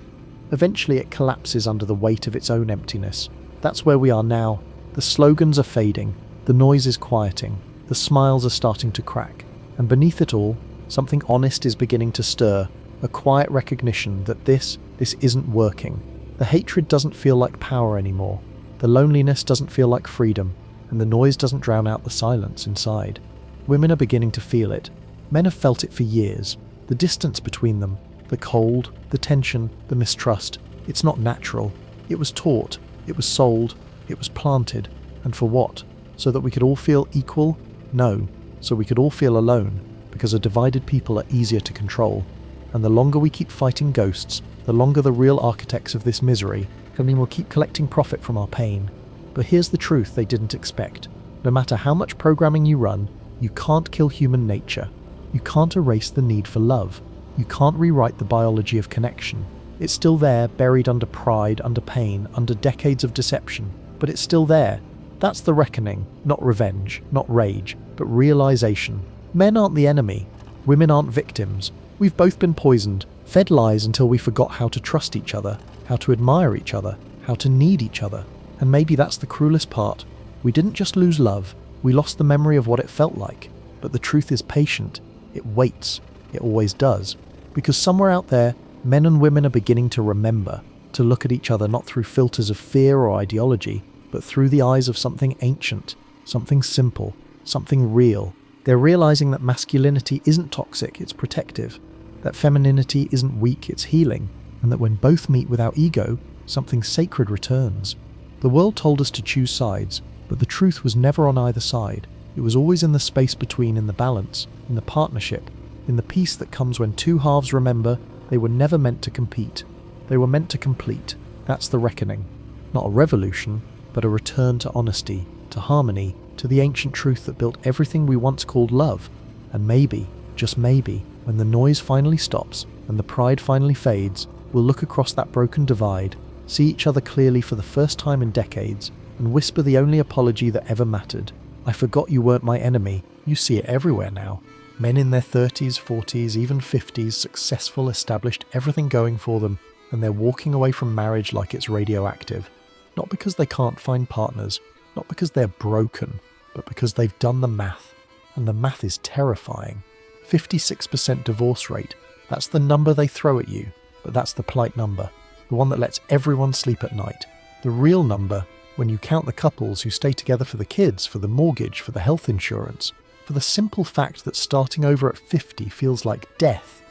Speaker 1: Eventually it collapses under the weight of its own emptiness. That's where we are now. The slogans are fading, the noise is quieting, the smiles are starting to crack, and beneath it all, something honest is beginning to stir, a quiet recognition that this isn't working. The hatred doesn't feel like power anymore, the loneliness doesn't feel like freedom, and the noise doesn't drown out the silence inside. Women are beginning to feel it. Men have felt it for years. The distance between them, the cold, the tension, the mistrust. It's not natural. It was taught, it was sold, it was planted. And for what? So that we could all feel equal? No. So we could all feel alone, because a divided people are easier to control. And the longer we keep fighting ghosts, the longer the real architects of this misery, I mean, we'll keep collecting profit from our pain. But here's the truth they didn't expect. No matter how much programming you run, you can't kill human nature. You can't erase the need for love. You can't rewrite the biology of connection. It's still there, buried under pride, under pain, under decades of deception. But it's still there. That's the reckoning, not revenge, not rage, but realization. Men aren't the enemy. Women aren't victims. We've both been poisoned, fed lies until we forgot how to trust each other, how to admire each other, how to need each other. And maybe that's the cruelest part. We didn't just lose love, we lost the memory of what it felt like. But the truth is patient. It waits. It always does. Because somewhere out there, men and women are beginning to remember, to look at each other not through filters of fear or ideology, but through the eyes of something ancient, something simple, something real. They're realizing that masculinity isn't toxic, it's protective, that femininity isn't weak, it's healing, and that when both meet without ego, something sacred returns. The world told us to choose sides, but the truth was never on either side. It was always in the space between, in the balance, in the partnership, in the peace that comes when two halves remember they were never meant to compete. They were meant to complete. That's the reckoning. Not a revolution, but a return to honesty, to harmony, to the ancient truth that built everything we once called love. And maybe, just maybe, when the noise finally stops and the pride finally fades, we'll look across that broken divide, see each other clearly for the first time in decades, and whisper the only apology that ever mattered. I forgot you weren't my enemy. You see it everywhere now. Men in their 30s, 40s, even 50s, successful, established, everything going for them, and they're walking away from marriage like it's radioactive. Not because they can't find partners, not because they're broken, but because they've done the math. And the math is terrifying. 56% divorce rate. That's the number they throw at you, but that's the polite number. The one that lets everyone sleep at night. The real number, when you count the couples who stay together for the kids, for the mortgage, for the health insurance, for the simple fact that starting over at 50 feels like death.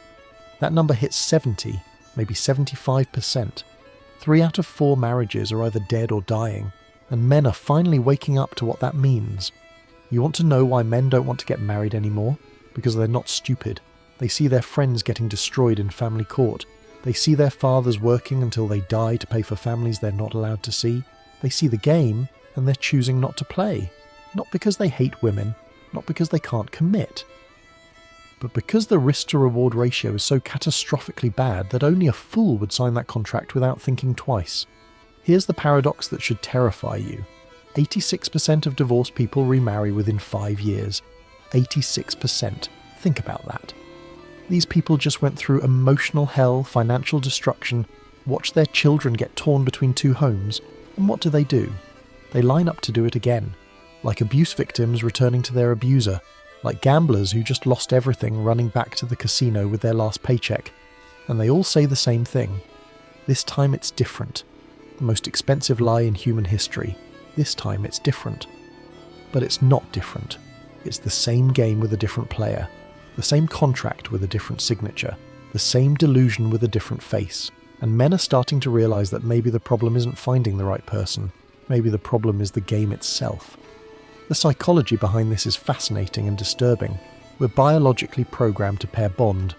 Speaker 1: That number hits 70, maybe 75%. 3 out of 4 marriages are either dead or dying, and men are finally waking up to what that means. You want to know why men don't want to get married anymore? Because they're not stupid. They see their friends getting destroyed in family court. They see their fathers working until they die to pay for families they're not allowed to see. They see the game, and they're choosing not to play. Not because they hate women, not because they can't commit, but because the risk-to-reward ratio is so catastrophically bad that only a fool would sign that contract without thinking twice. Here's the paradox that should terrify you. 86% of divorced people remarry within 5 years. 86%. Think about that. These people just went through emotional hell, financial destruction, watched their children get torn between 2 homes, and what do? They line up to do it again. Like abuse victims returning to their abuser, like gamblers who just lost everything running back to the casino with their last paycheck. And they all say the same thing. This time it's different. The most expensive lie in human history. This time it's different. But it's not different. It's the same game with a different player. The same contract with a different signature. The same delusion with a different face. And men are starting to realize that maybe the problem isn't finding the right person. Maybe the problem is the game itself. The psychology behind this is fascinating and disturbing. We're biologically programmed to pair bond.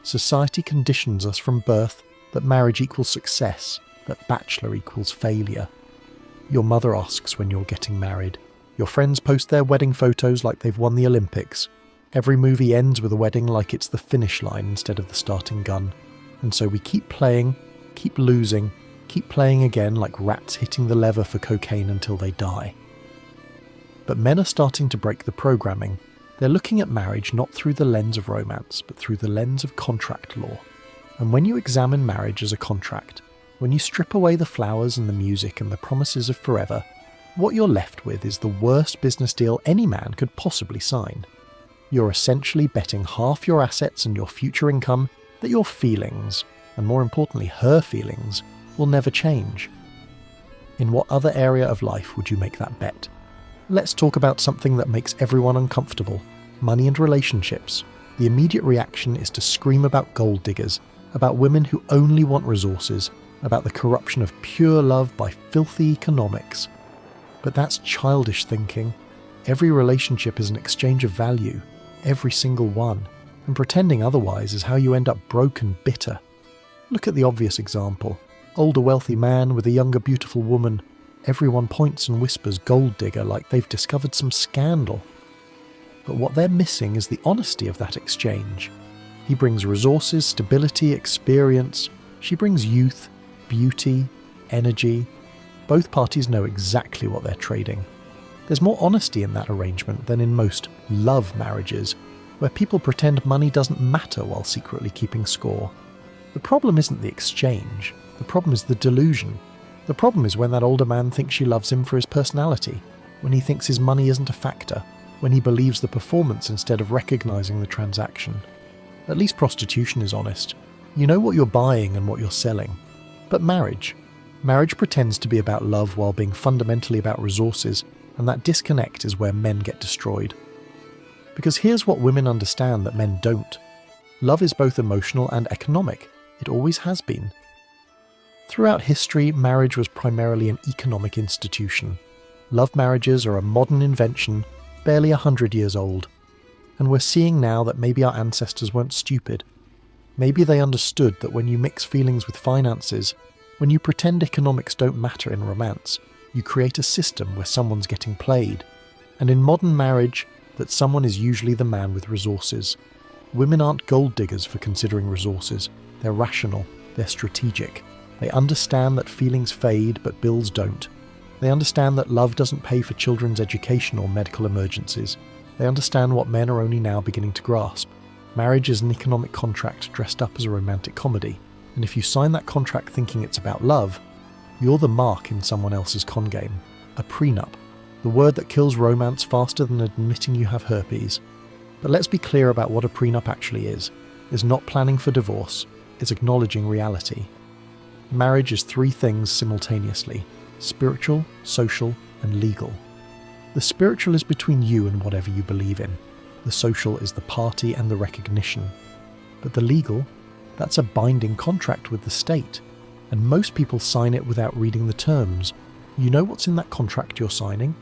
Speaker 1: Society conditions us from birth that marriage equals success, that bachelor equals failure. Your mother asks when you're getting married. Your friends post their wedding photos like they've won the Olympics. Every movie ends with a wedding like it's the finish line instead of the starting gun. And so we keep playing, keep losing, keep playing again like rats hitting the lever for cocaine until they die. But men are starting to break the programming. They're looking at marriage not through the lens of romance, but through the lens of contract law. And when you examine marriage as a contract, when you strip away the flowers and the music and the promises of forever, what you're left with is the worst business deal any man could possibly sign. You're essentially betting half your assets and your future income that your feelings, and more importantly her feelings, will never change. In what other area of life would you make that bet? Let's talk about something that makes everyone uncomfortable. Money and relationships. The immediate reaction is to scream about gold diggers, about women who only want resources, about the corruption of pure love by filthy economics. But that's childish thinking. Every relationship is an exchange of value, every single one, and pretending otherwise is how you end up broke and bitter. Look at the obvious example. Older wealthy man with a younger beautiful woman. Everyone points and whispers gold digger like they've discovered some scandal. But what they're missing is the honesty of that exchange. He brings resources, stability, experience. She brings youth, beauty, energy. Both parties know exactly what they're trading. There's more honesty in that arrangement than in most love marriages, where people pretend money doesn't matter while secretly keeping score. The problem isn't the exchange. The problem is the delusion. The problem is when that older man thinks she loves him for his personality, when he thinks his money isn't a factor, when he believes the performance instead of recognizing the transaction. At least prostitution is honest. You know what you're buying and what you're selling. But marriage pretends to be about love while being fundamentally about resources, and that disconnect is where men get destroyed. Because here's what women understand that men don't. Love is both emotional and economic. It always has been. Throughout history, marriage was primarily an economic institution. Love marriages are a modern invention, barely 100 years old. And we're seeing now that maybe our ancestors weren't stupid. Maybe they understood that when you mix feelings with finances, when you pretend economics don't matter in romance, You create a system where someone's getting played. And in modern marriage, that someone is usually the man with resources. Women aren't gold diggers for considering resources. They're rational. They're strategic. They understand that feelings fade, but bills don't. They understand that love doesn't pay for children's education or medical emergencies. They understand what men are only now beginning to grasp. Marriage is an economic contract dressed up as a romantic comedy. And if you sign that contract thinking it's about love, you're the mark in someone else's con game. A prenup. The word that kills romance faster than admitting you have herpes. But let's be clear about what a prenup actually is. It's not planning for divorce. It's acknowledging reality. Marriage is three things simultaneously: spiritual, social, and legal. The spiritual is between you and whatever you believe in. The social is the party and the recognition. But the legal, that's a binding contract with the state. And most people sign it without reading the terms. You know what's in that contract you're signing?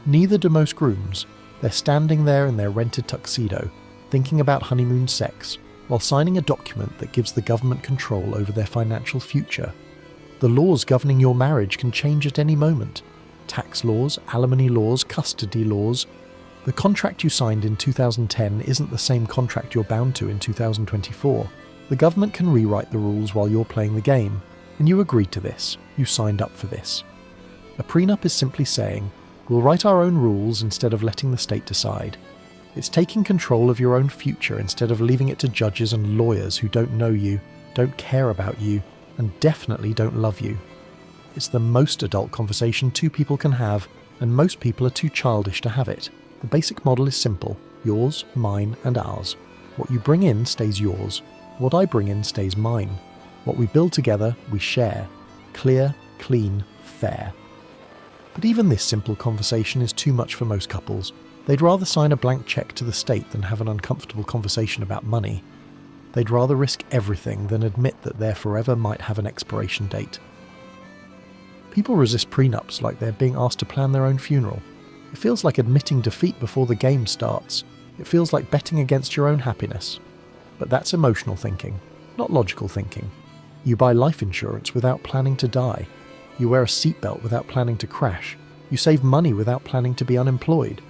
Speaker 1: Neither do most grooms. They're standing there in their rented tuxedo, thinking about honeymoon sex, while signing a document that gives the government control over their financial future. The laws governing your marriage can change at any moment. Tax laws, alimony laws, custody laws. The contract you signed in 2010 isn't the same contract you're bound to in 2024. The government can rewrite the rules while you're playing the game, and you agreed to this. You signed up for this. A prenup is simply saying, we'll write our own rules instead of letting the state decide. It's taking control of your own future instead of leaving it to judges and lawyers who don't know you, don't care about you, and definitely don't love you. It's the most adult conversation two people can have, and most people are too childish to have it. The basic model is simple: yours, mine, and ours. What you bring in stays yours. What I bring in stays mine. What we build together, we share. Clear, clean, fair. But even this simple conversation is too much for most couples. They'd rather sign a blank check to the state than have an uncomfortable conversation about money. They'd rather risk everything than admit that their forever might have an expiration date. People resist prenups like they're being asked to plan their own funeral. It feels like admitting defeat before the game starts. It feels like betting against your own happiness. But that's emotional thinking, not logical thinking. You buy life insurance without planning to die. You wear a seatbelt without planning to crash. You save money without planning to be unemployed.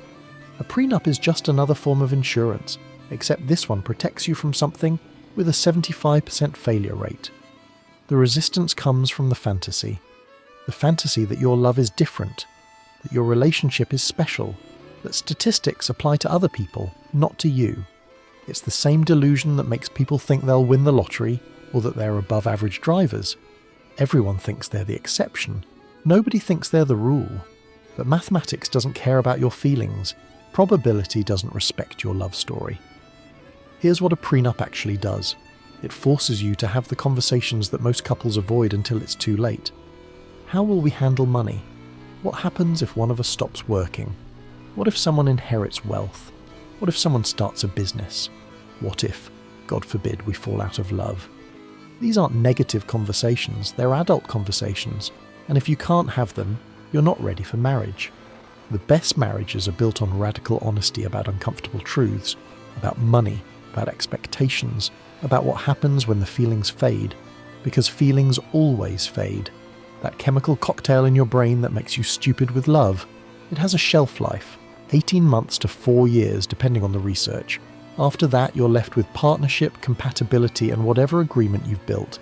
Speaker 1: A prenup is just another form of insurance, except this one protects you from something with a 75% failure rate. The resistance comes from the fantasy that your love is different, that your relationship is special, that statistics apply to other people, not to you. It's the same delusion that makes people think they'll win the lottery or that they're above average drivers. Everyone thinks they're the exception. Nobody thinks they're the rule. But mathematics doesn't care about your feelings. Probability doesn't respect your love story. Here's what a prenup actually does. It forces you to have the conversations that most couples avoid until it's too late. How will we handle money? What happens if one of us stops working? What if someone inherits wealth? What if someone starts a business? What if, God forbid, we fall out of love? These aren't negative conversations, they're adult conversations. And if you can't have them, you're not ready for marriage. The best marriages are built on radical honesty about uncomfortable truths, about money, about expectations, about what happens when the feelings fade. Because feelings always fade. That chemical cocktail in your brain that makes you stupid with love, it has a shelf life, 18 months to 4 years depending on the research. After that, you're left with partnership, compatibility, and whatever agreement you've built.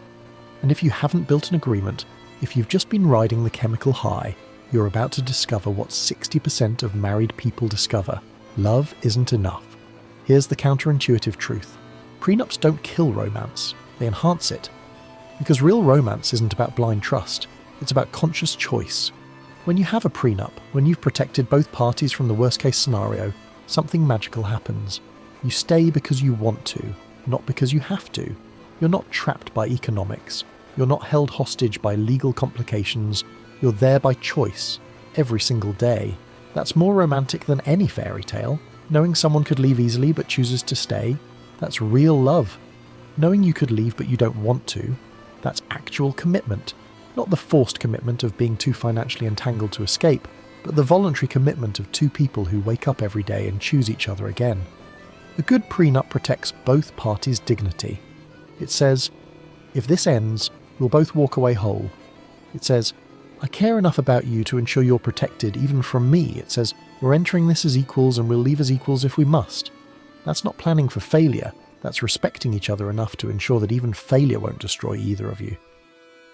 Speaker 1: And if you haven't built an agreement, if you've just been riding the chemical high, you're about to discover what 60% of married people discover. Love isn't enough. Here's the counterintuitive truth. Prenups don't kill romance, they enhance it. Because real romance isn't about blind trust, it's about conscious choice. When you have a prenup, when you've protected both parties from the worst-case scenario, something magical happens. You stay because you want to, not because you have to. You're not trapped by economics. You're not held hostage by legal complications. You're there by choice, every single day. That's more romantic than any fairy tale. Knowing someone could leave easily but chooses to stay, that's real love. Knowing you could leave but you don't want to, that's actual commitment. Not the forced commitment of being too financially entangled to escape, but the voluntary commitment of two people who wake up every day and choose each other again. A good prenup protects both parties' dignity. It says, if this ends, we'll both walk away whole. It says, I care enough about you to ensure you're protected even from me. It says, we're entering this as equals and we'll leave as equals if we must. That's not planning for failure. That's respecting each other enough to ensure that even failure won't destroy either of you.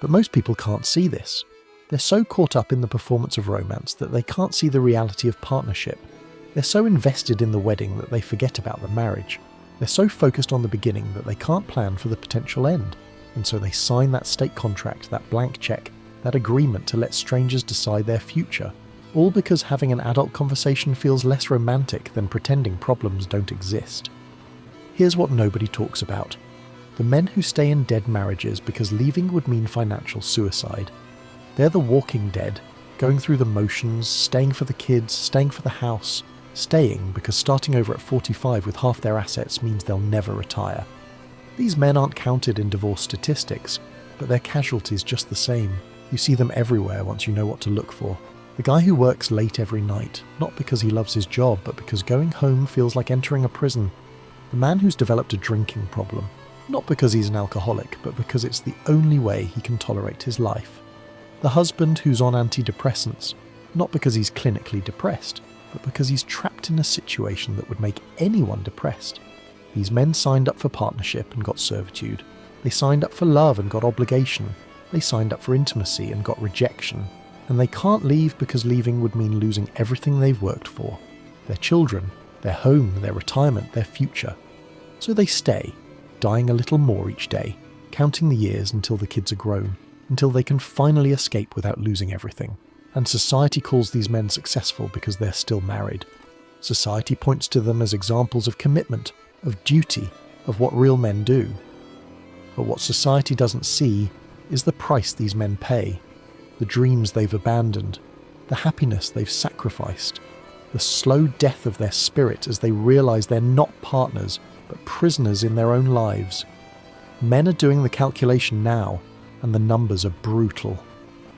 Speaker 1: But most people can't see this. They're so caught up in the performance of romance that they can't see the reality of partnership. They're so invested in the wedding that they forget about the marriage. They're so focused on the beginning that they can't plan for the potential end. And so they sign that state contract, that blank check, that agreement to let strangers decide their future, all because having an adult conversation feels less romantic than pretending problems don't exist. Here's what nobody talks about. The men who stay in dead marriages because leaving would mean financial suicide. They're the walking dead, going through the motions, staying for the kids, staying for the house, staying because starting over at 45 with half their assets means they'll never retire. These men aren't counted in divorce statistics, but they're casualties just the same. You see them everywhere once you know what to look for. The guy who works late every night, not because he loves his job, but because going home feels like entering a prison. The man who's developed a drinking problem, not because he's an alcoholic, but because it's the only way he can tolerate his life. The husband who's on antidepressants, not because he's clinically depressed, but because he's trapped in a situation that would make anyone depressed. These men signed up for partnership and got servitude. They signed up for love and got obligation. They signed up for intimacy and got rejection. And they can't leave because leaving would mean losing everything they've worked for. Their children, their home, their retirement, their future. So they stay, dying a little more each day, counting the years until the kids are grown, until they can finally escape without losing everything. And society calls these men successful because they're still married. Society points to them as examples of commitment, of duty, of what real men do. But what society doesn't see is the price these men pay, the dreams they've abandoned, the happiness they've sacrificed, the slow death of their spirit as they realize they're not partners, but prisoners in their own lives. Men are doing the calculation now, and the numbers are brutal.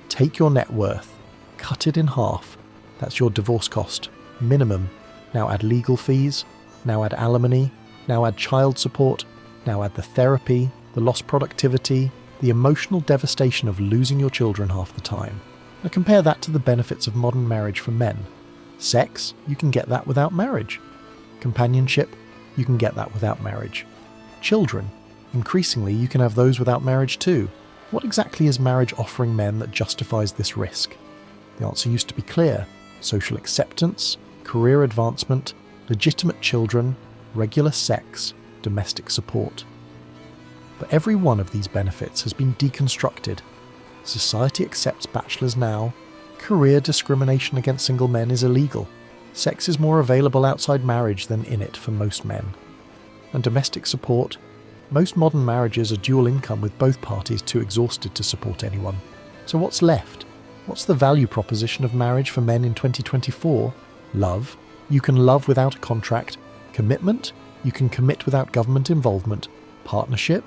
Speaker 1: Take your net worth, cut it in half. That's your divorce cost, minimum. Now add legal fees, now add alimony, now add child support, now add the therapy, the lost productivity, the emotional devastation of losing your children half the time. Now compare that to the benefits of modern marriage for men. Sex, you can get that without marriage. Companionship, you can get that without marriage. Children, increasingly you can have those without marriage too. What exactly is marriage offering men that justifies this risk? The answer used to be clear. Social acceptance, career advancement, legitimate children, regular sex, domestic support. But every one of these benefits has been deconstructed. Society accepts bachelors now. Career discrimination against single men is illegal. Sex is more available outside marriage than in it for most men. And domestic support, most modern marriages are dual income with both parties too exhausted to support anyone. So what's left? What's the value proposition of marriage for men in 2024? Love. You can love without a contract. Commitment. You can commit without government involvement. Partnership.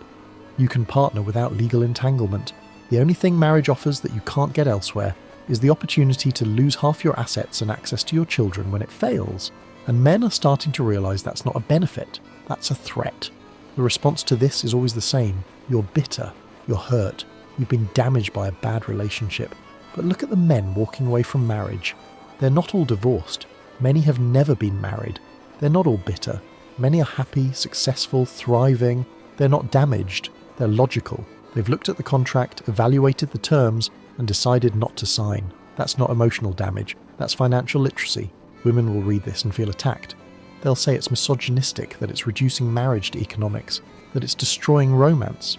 Speaker 1: You can partner without legal entanglement. The only thing marriage offers that you can't get elsewhere is the opportunity to lose half your assets and access to your children when it fails. And men are starting to realise that's not a benefit, that's a threat. The response to this is always the same. You're bitter, you're hurt, you've been damaged by a bad relationship. But look at the men walking away from marriage. They're not all divorced. Many have never been married. They're not all bitter. Many are happy, successful, thriving. They're not damaged. They're logical. They've looked at the contract, evaluated the terms, and decided not to sign. That's not emotional damage. That's financial literacy. Women will read this and feel attacked. They'll say it's misogynistic, that it's reducing marriage to economics, that it's destroying romance.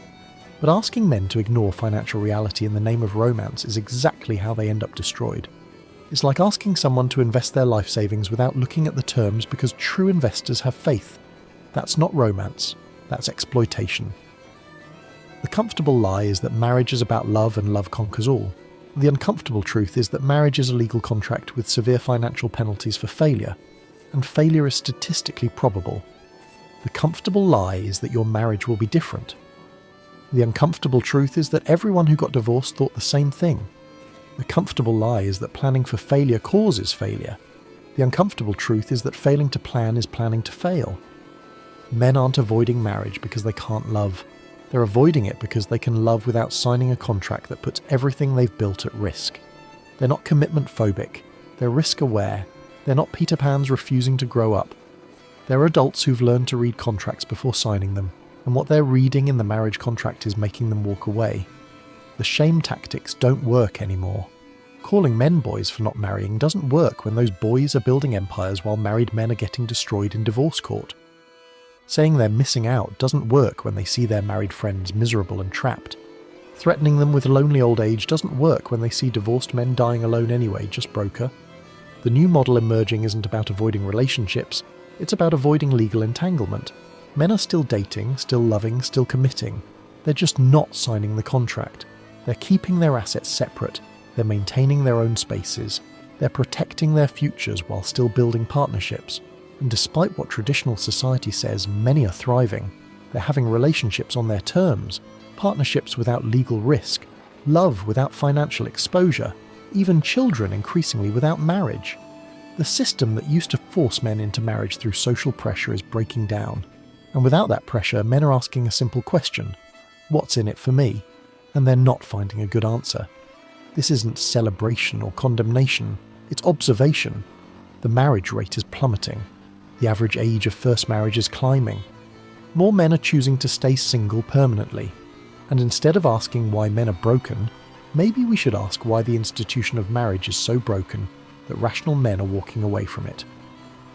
Speaker 1: But asking men to ignore financial reality in the name of romance is exactly how they end up destroyed. It's like asking someone to invest their life savings without looking at the terms because true investors have faith. That's not romance. That's exploitation. The comfortable lie is that marriage is about love and love conquers all. The uncomfortable truth is that marriage is a legal contract with severe financial penalties for failure, and failure is statistically probable. The comfortable lie is that your marriage will be different. The uncomfortable truth is that everyone who got divorced thought the same thing. The comfortable lie is that planning for failure causes failure. The uncomfortable truth is that failing to plan is planning to fail. Men aren't avoiding marriage because they can't love. They're avoiding it because they can love without signing a contract that puts everything they've built at risk. They're not commitment phobic. They're risk aware. They're not Peter Pans refusing to grow up. They're adults who've learned to read contracts before signing them, and what they're reading in the marriage contract is making them walk away. The shame tactics don't work anymore. Calling men boys for not marrying doesn't work when those boys are building empires while married men are getting destroyed in divorce court. Saying they're missing out doesn't work when they see their married friends miserable and trapped. Threatening them with lonely old age doesn't work when they see divorced men dying alone anyway, just broker. The new model emerging isn't about avoiding relationships, it's about avoiding legal entanglement. Men are still dating, still loving, still committing. They're just not signing the contract. They're keeping their assets separate. They're maintaining their own spaces. They're protecting their futures while still building partnerships. And despite what traditional society says, many are thriving. They're having relationships on their terms, partnerships without legal risk, love without financial exposure, even children increasingly without marriage. The system that used to force men into marriage through social pressure is breaking down. And without that pressure, men are asking a simple question: what's in it for me? And they're not finding a good answer. This isn't celebration or condemnation, it's observation. The marriage rate is plummeting. The average age of first marriage is climbing. More men are choosing to stay single permanently. And instead of asking why men are broken, maybe we should ask why the institution of marriage is so broken that rational men are walking away from it.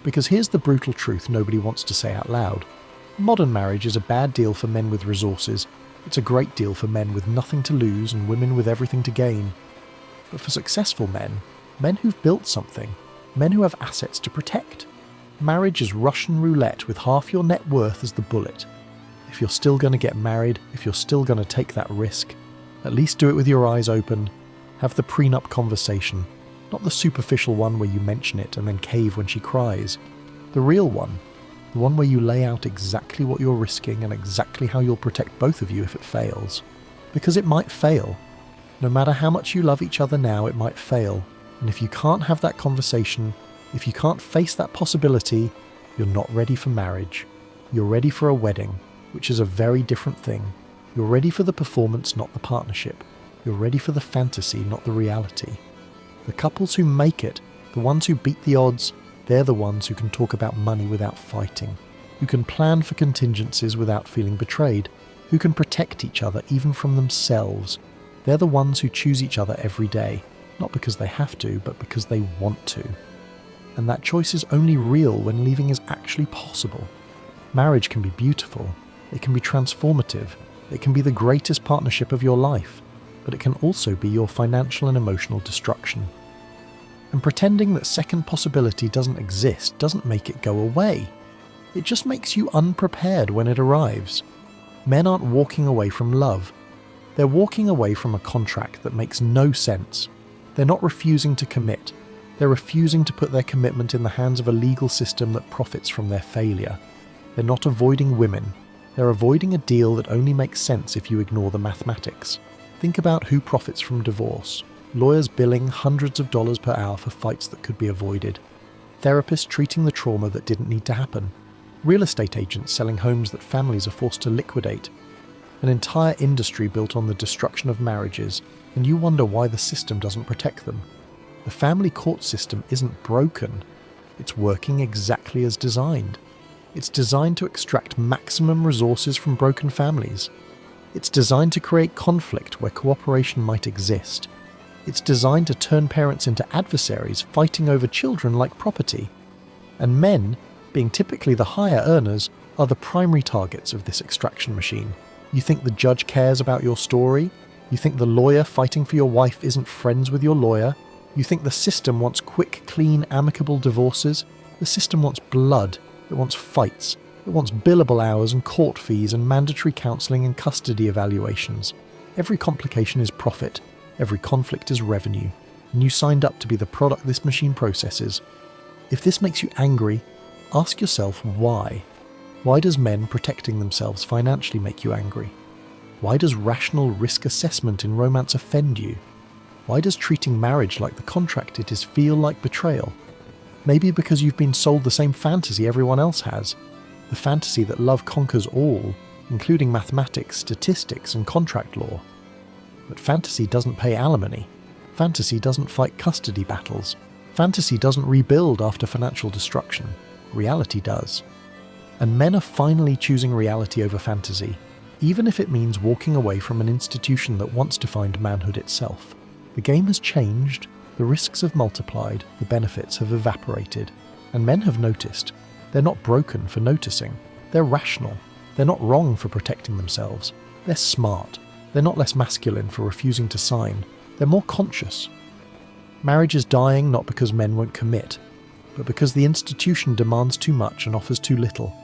Speaker 1: Because here's the brutal truth nobody wants to say out loud. Modern marriage is a bad deal for men with resources. It's a great deal for men with nothing to lose and women with everything to gain. But for successful men, men who've built something, men who have assets to protect, marriage is Russian roulette with half your net worth as the bullet. If you're still going to get married, if you're still going to take that risk, at least do it with your eyes open. Have the prenup conversation, not the superficial one where you mention it and then cave when she cries. The real one, the one where you lay out exactly what you're risking and exactly how you'll protect both of you if it fails. Because it might fail. No matter how much you love each other now, it might fail. And if you can't have that conversation, if you can't face that possibility, you're not ready for marriage. You're ready for a wedding, which is a very different thing. You're ready for the performance, not the partnership. You're ready for the fantasy, not the reality. The couples who make it, the ones who beat the odds, they're the ones who can talk about money without fighting, who can plan for contingencies without feeling betrayed, who can protect each other even from themselves. They're the ones who choose each other every day, not because they have to, but because they want to. And that choice is only real when leaving is actually possible. Marriage can be beautiful, it can be transformative, it can be the greatest partnership of your life, but it can also be your financial and emotional destruction. And pretending that second possibility doesn't exist doesn't make it go away. It just makes you unprepared when it arrives. Men aren't walking away from love. They're walking away from a contract that makes no sense. They're not refusing to commit. They're refusing to put their commitment in the hands of a legal system that profits from their failure. They're not avoiding women. They're avoiding a deal that only makes sense if you ignore the mathematics. Think about who profits from divorce. Lawyers billing hundreds of dollars per hour for fights that could be avoided. Therapists treating the trauma that didn't need to happen. Real estate agents selling homes that families are forced to liquidate. An entire industry built on the destruction of marriages, and you wonder why the system doesn't protect them. The family court system isn't broken. It's working exactly as designed. It's designed to extract maximum resources from broken families. It's designed to create conflict where cooperation might exist. It's designed to turn parents into adversaries fighting over children like property. And men, being typically the higher earners, are the primary targets of this extraction machine. You think the judge cares about your story? You think the lawyer fighting for your wife isn't friends with your lawyer? You think the system wants quick, clean, amicable divorces? The system wants blood. It wants fights. It wants billable hours and court fees and mandatory counselling and custody evaluations. Every complication is profit. Every conflict is revenue. And you signed up to be the product this machine processes. If this makes you angry, ask yourself why. Why does men protecting themselves financially make you angry? Why does rational risk assessment in romance offend you? Why does treating marriage like the contract it is feel like betrayal? Maybe because you've been sold the same fantasy everyone else has. The fantasy that love conquers all, including mathematics, statistics, and contract law. But fantasy doesn't pay alimony. Fantasy doesn't fight custody battles. Fantasy doesn't rebuild after financial destruction. Reality does. And men are finally choosing reality over fantasy, even if it means walking away from an institution that once defined manhood itself. The game has changed, the risks have multiplied, the benefits have evaporated, and men have noticed. They're not broken for noticing. They're rational. They're not wrong for protecting themselves. They're smart. They're not less masculine for refusing to sign. They're more conscious. Marriage is dying not because men won't commit, but because the institution demands too much and offers too little.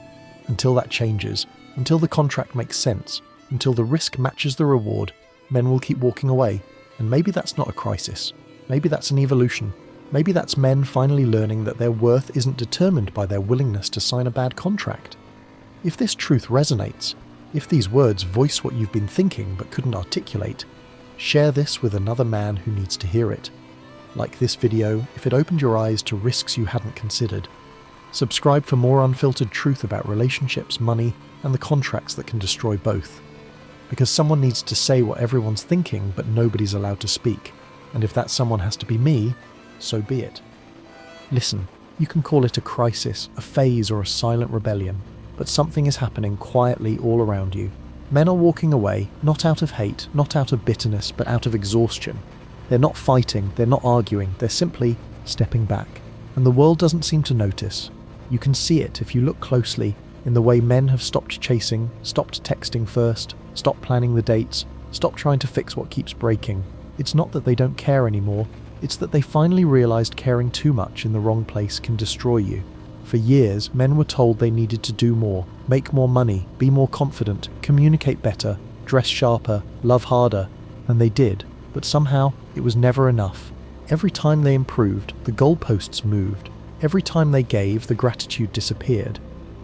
Speaker 1: Until that changes, until the contract makes sense, until the risk matches the reward, men will keep walking away. And maybe that's not a crisis. Maybe that's an evolution. Maybe that's men finally learning that their worth isn't determined by their willingness to sign a bad contract. If this truth resonates, if these words voice what you've been thinking but couldn't articulate, share this with another man who needs to hear it. Like this video if it opened your eyes to risks you hadn't considered. Subscribe for more unfiltered truth about relationships, money, and the contracts that can destroy both. Because someone needs to say what everyone's thinking, but nobody's allowed to speak. And if that someone has to be me, so be it. Listen, you can call it a crisis, a phase, or a silent rebellion, but something is happening quietly all around you. Men are walking away, not out of hate, not out of bitterness, but out of exhaustion. They're not fighting, they're not arguing, they're simply stepping back. And the world doesn't seem to notice. You can see it if you look closely in the way men have stopped chasing, stopped texting first, stopped planning the dates, stopped trying to fix what keeps breaking. It's not that they don't care anymore, it's that they finally realized caring too much in the wrong place can destroy you. For years, men were told they needed to do more, make more money, be more confident, communicate better, dress sharper, love harder, and they did, but somehow it was never enough. Every time they improved, the goalposts moved. Every time they gave, the gratitude disappeared.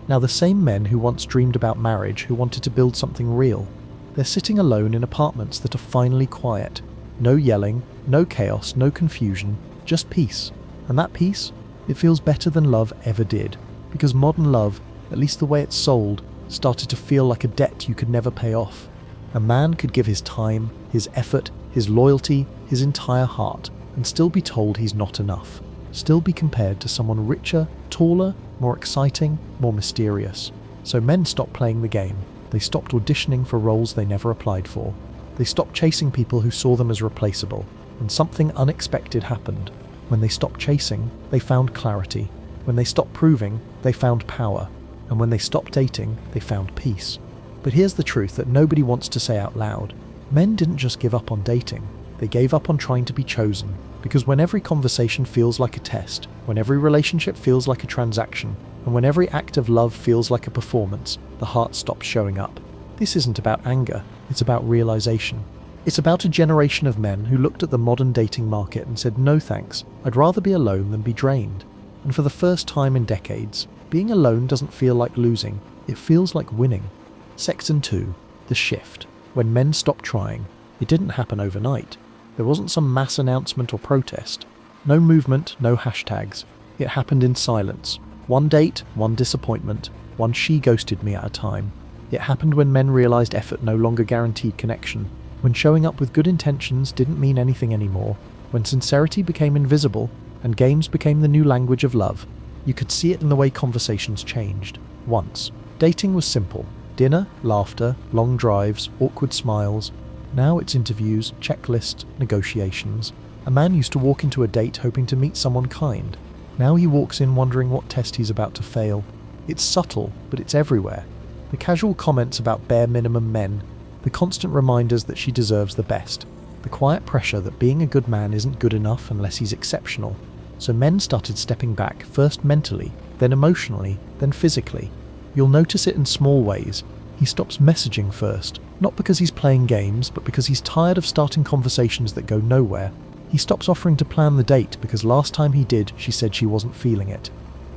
Speaker 1: Now the same men who once dreamed about marriage, who wanted to build something real, they're sitting alone in apartments that are finally quiet. No yelling, no chaos, no confusion, just peace. And that peace, it feels better than love ever did. Because modern love, at least the way it's sold, started to feel like a debt you could never pay off. A man could give his time, his effort, his loyalty, his entire heart, and still be told he's not enough. Still be compared to someone richer, taller, more exciting, more mysterious. So men stopped playing the game. They stopped auditioning for roles they never applied for. They stopped chasing people who saw them as replaceable. And something unexpected happened. When they stopped chasing, they found clarity. When they stopped proving, they found power. And when they stopped dating, they found peace. But here's the truth that nobody wants to say out loud. Men didn't just give up on dating. They gave up on trying to be chosen. Because when every conversation feels like a test, when every relationship feels like a transaction, and when every act of love feels like a performance, the heart stops showing up. This isn't about anger, it's about realization. It's about a generation of men who looked at the modern dating market and said, no thanks, I'd rather be alone than be drained. And for the first time in decades, being alone doesn't feel like losing, it feels like winning. Section 2. The shift. When men stopped trying. It didn't happen overnight. There wasn't some mass announcement or protest. No movement, no hashtags. It happened in silence. One date, one disappointment, one she ghosted me at a time. It happened when men realized effort no longer guaranteed connection. When showing up with good intentions didn't mean anything anymore. When sincerity became invisible and games became the new language of love. You could see it in the way conversations changed. Once, dating was simple. Dinner, laughter, long drives, awkward smiles. Now it's interviews, checklists, negotiations. A man used to walk into a date hoping to meet someone kind. Now he walks in wondering what test he's about to fail. It's subtle, but it's everywhere. The casual comments about bare minimum men, the constant reminders that she deserves the best, the quiet pressure that being a good man isn't good enough unless he's exceptional. So men started stepping back, first mentally, then emotionally, then physically. You'll notice it in small ways. He stops messaging first, not because he's playing games, but because he's tired of starting conversations that go nowhere. He stops offering to plan the date because last time he did, she said she wasn't feeling it.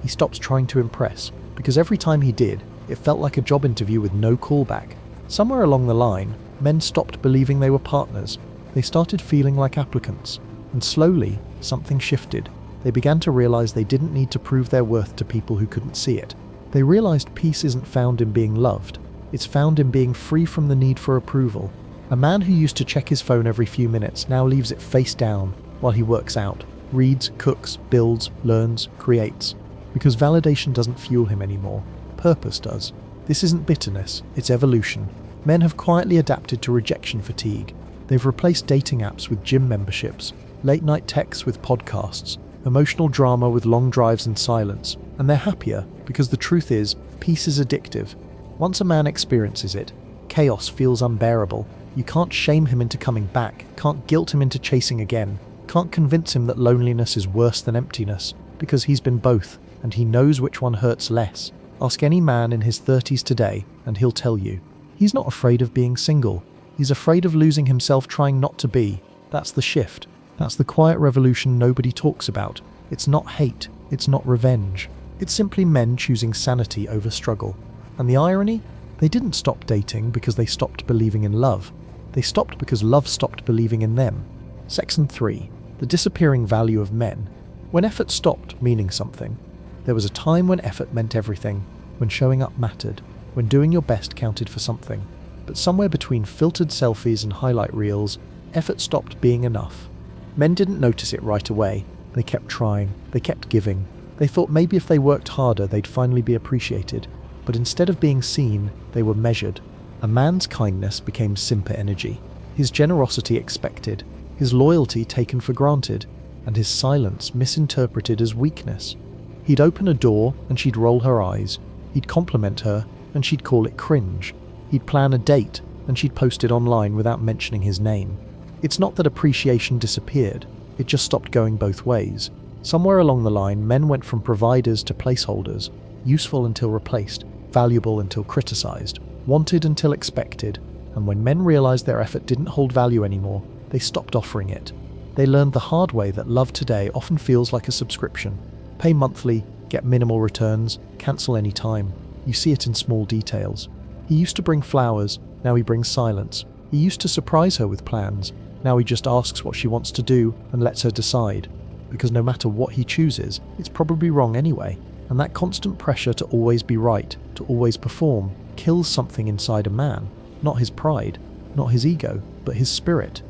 Speaker 1: He stops trying to impress, because every time he did, it felt like a job interview with no callback. Somewhere along the line, men stopped believing they were partners. They started feeling like applicants. And slowly, something shifted. They began to realize they didn't need to prove their worth to people who couldn't see it. They realized peace isn't found in being loved. It's found in being free from the need for approval. A man who used to check his phone every few minutes now leaves it face down, while he works out, reads, cooks, builds, learns, creates. Because validation doesn't fuel him anymore. Purpose does. This isn't bitterness, it's evolution. Men have quietly adapted to rejection fatigue. They've replaced dating apps with gym memberships, late-night texts with podcasts, emotional drama with long drives in silence, and they're happier because the truth is, peace is addictive. Once a man experiences it, chaos feels unbearable. You can't shame him into coming back, can't guilt him into chasing again, can't convince him that loneliness is worse than emptiness, because he's been both, and he knows which one hurts less. Ask any man in his 30s today, and he'll tell you. He's not afraid of being single. He's afraid of losing himself trying not to be. That's the shift. That's the quiet revolution nobody talks about. It's not hate. It's not revenge. It's simply men choosing sanity over struggle. And the irony? They didn't stop dating because they stopped believing in love. They stopped because love stopped believing in them. Section 3. The disappearing value of men. When effort stopped meaning something. There was a time when effort meant everything, when showing up mattered, when doing your best counted for something. But somewhere between filtered selfies and highlight reels, effort stopped being enough. Men didn't notice it right away. They kept trying. They kept giving. They thought maybe if they worked harder, they'd finally be appreciated. But instead of being seen, they were measured. A man's kindness became simper energy, his generosity expected, his loyalty taken for granted, and his silence misinterpreted as weakness. He'd open a door and she'd roll her eyes. He'd compliment her and she'd call it cringe. He'd plan a date and she'd post it online without mentioning his name. It's not that appreciation disappeared, it just stopped going both ways. Somewhere along the line, men went from providers to placeholders, useful until replaced, valuable until criticized, wanted until expected, and when men realized their effort didn't hold value anymore, they stopped offering it. They learned the hard way that love today often feels like a subscription. Pay monthly, get minimal returns, cancel any time. You see it in small details. He used to bring flowers, now he brings silence. He used to surprise her with plans, now he just asks what she wants to do and lets her decide. Because no matter what he chooses, it's probably wrong anyway. And that constant pressure to always be right, to always perform, kills something inside a man. Not his pride, not his ego, but his spirit.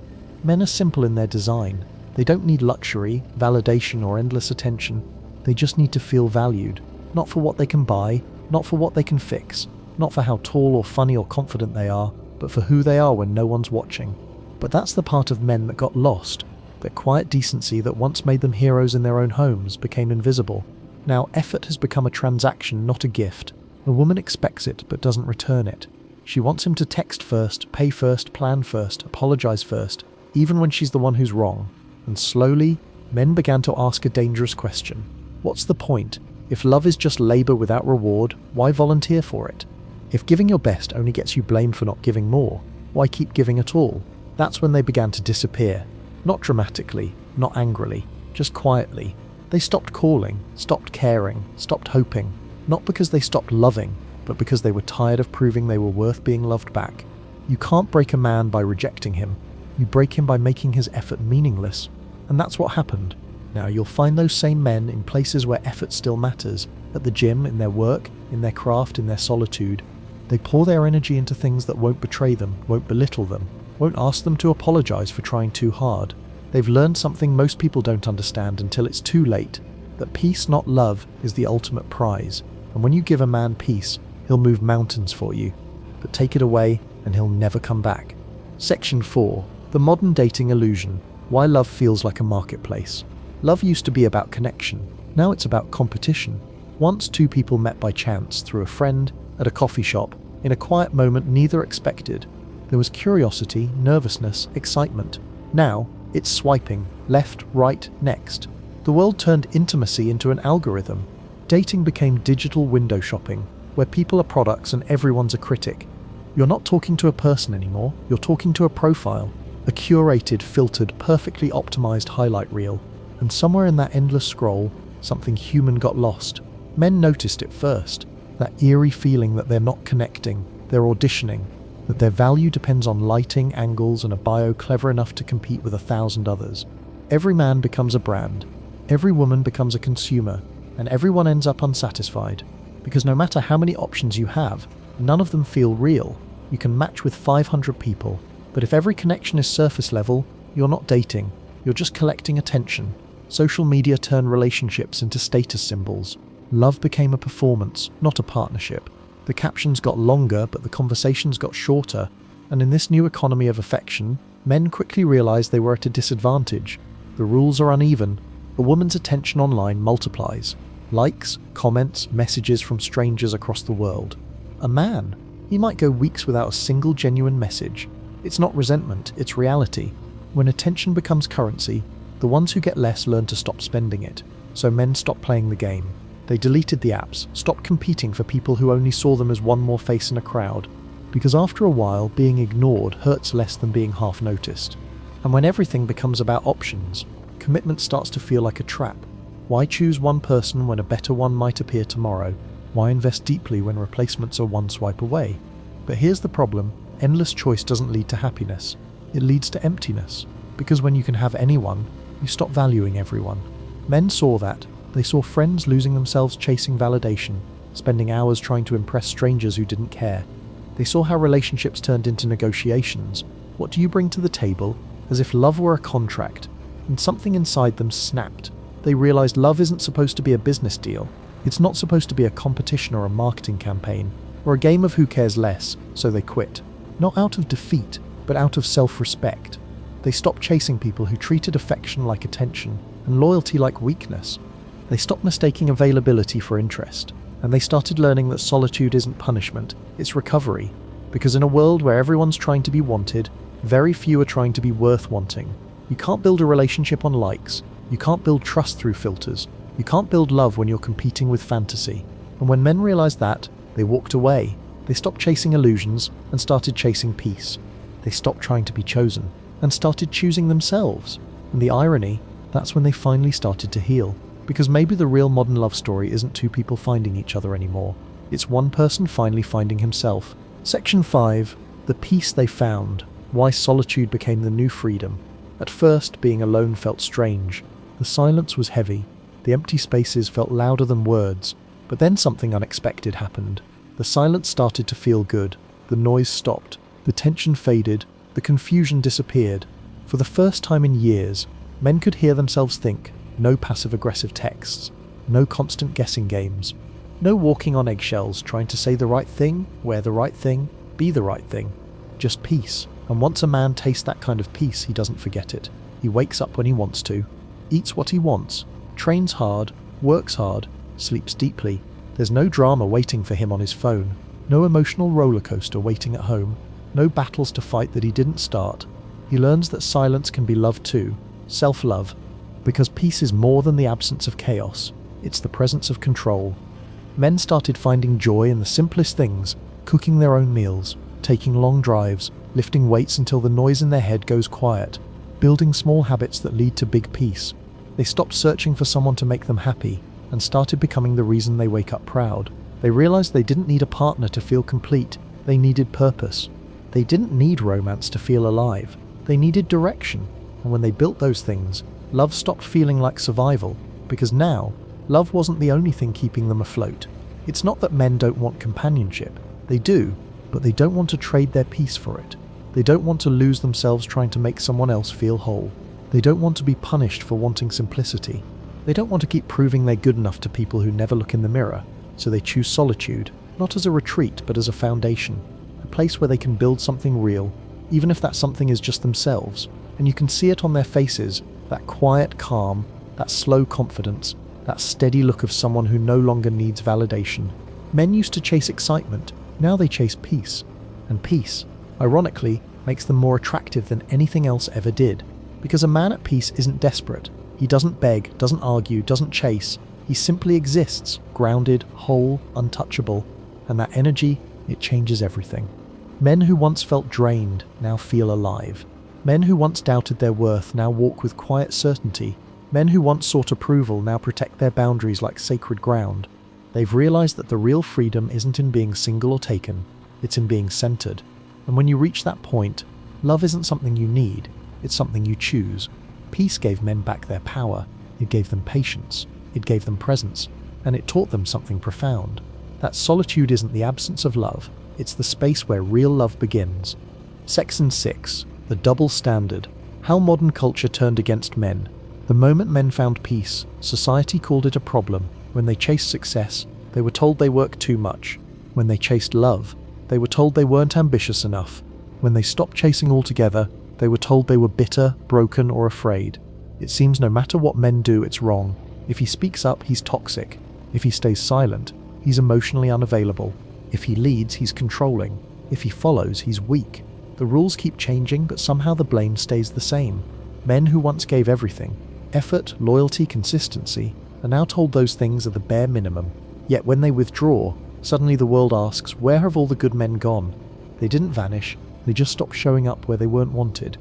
Speaker 1: Men are simple in their design. They don't need luxury, validation, or endless attention. They just need to feel valued. Not for what they can buy, not for what they can fix, not for how tall or funny or confident they are, but for who they are when no one's watching. But that's the part of men that got lost. That quiet decency that once made them heroes in their own homes became invisible. Now effort has become a transaction, not a gift. A woman expects it but doesn't return it. She wants him to text first, pay first, plan first, apologize first, even when she's the one who's wrong. And slowly, men began to ask a dangerous question. What's the point? If love is just labor without reward, why volunteer for it? If giving your best only gets you blamed for not giving more, why keep giving at all? That's when they began to disappear. Not dramatically, not angrily, just quietly. They stopped calling, stopped caring, stopped hoping. Not because they stopped loving, but because they were tired of proving they were worth being loved back. You can't break a man by rejecting him. You break him by making his effort meaningless. And that's what happened. Now you'll find those same men in places where effort still matters. At the gym, in their work, in their craft, in their solitude. They pour their energy into things that won't betray them, won't belittle them, won't ask them to apologize for trying too hard. They've learned something most people don't understand until it's too late. That peace, not love, is the ultimate prize. And when you give a man peace, he'll move mountains for you. But take it away and he'll never come back. Section 4. The modern dating illusion. Why love feels like a marketplace. Love used to be about connection. Now it's about competition. Once two people met by chance through a friend, at a coffee shop, in a quiet moment neither expected. There was curiosity, nervousness, excitement. Now, it's swiping, left, right, next. The world turned intimacy into an algorithm. Dating became digital window shopping, where people are products and everyone's a critic. You're not talking to a person anymore, you're talking to a profile, a curated, filtered, perfectly optimized highlight reel. And somewhere in that endless scroll, something human got lost. Men noticed it first. That eerie feeling that they're not connecting, they're auditioning, that their value depends on lighting, angles, and a bio clever enough to compete with 1,000 others. Every man becomes a brand, every woman becomes a consumer, and everyone ends up unsatisfied. Because no matter how many options you have, none of them feel real. You can match with 500 people, but if every connection is surface level, you're not dating, You're just collecting attention. Social media turned relationships into status symbols. Love became a performance, not a partnership. The captions got longer, but the conversations got shorter. And in this new economy of affection, men quickly realized they were at a disadvantage. The rules are uneven. A woman's attention online multiplies. Likes, comments, messages from strangers across the world. A man, he might go weeks without a single genuine message. It's not resentment, it's reality. When attention becomes currency, the ones who get less learn to stop spending it. So men stopped playing the game. They deleted the apps, stopped competing for people who only saw them as one more face in a crowd. Because after a while, being ignored hurts less than being half noticed. And when everything becomes about options, commitment starts to feel like a trap. Why choose one person when a better one might appear tomorrow? Why invest deeply when replacements are one swipe away? But here's the problem: endless choice doesn't lead to happiness. It leads to emptiness. Because when you can have anyone, you stop valuing everyone. Men saw that. They saw friends losing themselves chasing validation, spending hours trying to impress strangers who didn't care. They saw how relationships turned into negotiations. What do you bring to the table? As if love were a contract. And something inside them snapped. They realized love isn't supposed to be a business deal. It's not supposed to be a competition or a marketing campaign, or a game of who cares less, so they quit. Not out of defeat, but out of self-respect. They stopped chasing people who treated affection like attention, and loyalty like weakness. They stopped mistaking availability for interest, and they started learning that solitude isn't punishment, it's recovery. Because in a world where everyone's trying to be wanted, very few are trying to be worth wanting. You can't build a relationship on likes. You can't build trust through filters. You can't build love when you're competing with fantasy. And when men realized that, they walked away. They stopped chasing illusions and started chasing peace. They stopped trying to be chosen and started choosing themselves. And the irony, that's when they finally started to heal. Because maybe the real modern love story isn't two people finding each other anymore. It's one person finally finding himself. Section 5. The peace they found. Why solitude became the new freedom. At first, being alone felt strange. The silence was heavy. The empty spaces felt louder than words. But then something unexpected happened. The silence started to feel good. The noise stopped. The tension faded. The confusion disappeared. For the first time in years, men could hear themselves think. No passive-aggressive texts. No constant guessing games. No walking on eggshells trying to say the right thing, wear the right thing, be the right thing. Just peace. And once a man tastes that kind of peace, he doesn't forget it. He wakes up when he wants to, eats what he wants, trains hard, works hard, sleeps deeply. There's no drama waiting for him on his phone, no emotional roller coaster waiting at home, no battles to fight that he didn't start. He learns that silence can be love too, self-love, because peace is more than the absence of chaos, it's the presence of control. Men started finding joy in the simplest things, cooking their own meals, taking long drives, lifting weights until the noise in their head goes quiet, building small habits that lead to big peace. They stopped searching for someone to make them happy and started becoming the reason they wake up proud. They realized they didn't need a partner to feel complete. They needed purpose. They didn't need romance to feel alive. They needed direction. And when they built those things, love stopped feeling like survival, because now, love wasn't the only thing keeping them afloat. It's not that men don't want companionship. They do, but they don't want to trade their peace for it. They don't want to lose themselves trying to make someone else feel whole. They don't want to be punished for wanting simplicity. They don't want to keep proving they're good enough to people who never look in the mirror, so they choose solitude, not as a retreat but as a foundation, a place where they can build something real, even if that something is just themselves. And you can see it on their faces, that quiet calm, that slow confidence, that steady look of someone who no longer needs validation. Men used to chase excitement, now they chase peace. And peace, ironically, makes them more attractive than anything else ever did. Because a man at peace isn't desperate. He doesn't beg, doesn't argue, doesn't chase. He simply exists, grounded, whole, untouchable. And that energy, it changes everything. Men who once felt drained now feel alive. Men who once doubted their worth now walk with quiet certainty. Men who once sought approval now protect their boundaries like sacred ground. They've realized that the real freedom isn't in being single or taken, it's in being centered. And when you reach that point, love isn't something you need, it's something you choose. Peace gave men back their power, it gave them patience, it gave them presence, and it taught them something profound. That solitude isn't the absence of love, it's the space where real love begins. Section 6. The double standard. How modern culture turned against men. The moment men found peace, society called it a problem. When they chased success, they were told they worked too much. When they chased love, they were told they weren't ambitious enough. When they stopped chasing altogether, they were told they were bitter, broken, or afraid. It seems no matter what men do, it's wrong. If he speaks up, he's toxic. If he stays silent, he's emotionally unavailable. If he leads, he's controlling. If he follows, he's weak. The rules keep changing, but somehow the blame stays the same. Men who once gave everything, effort, loyalty, consistency, are now told those things are the bare minimum. Yet when they withdraw, suddenly the world asks, where have all the good men gone? They didn't vanish, they just stopped showing up where they weren't wanted.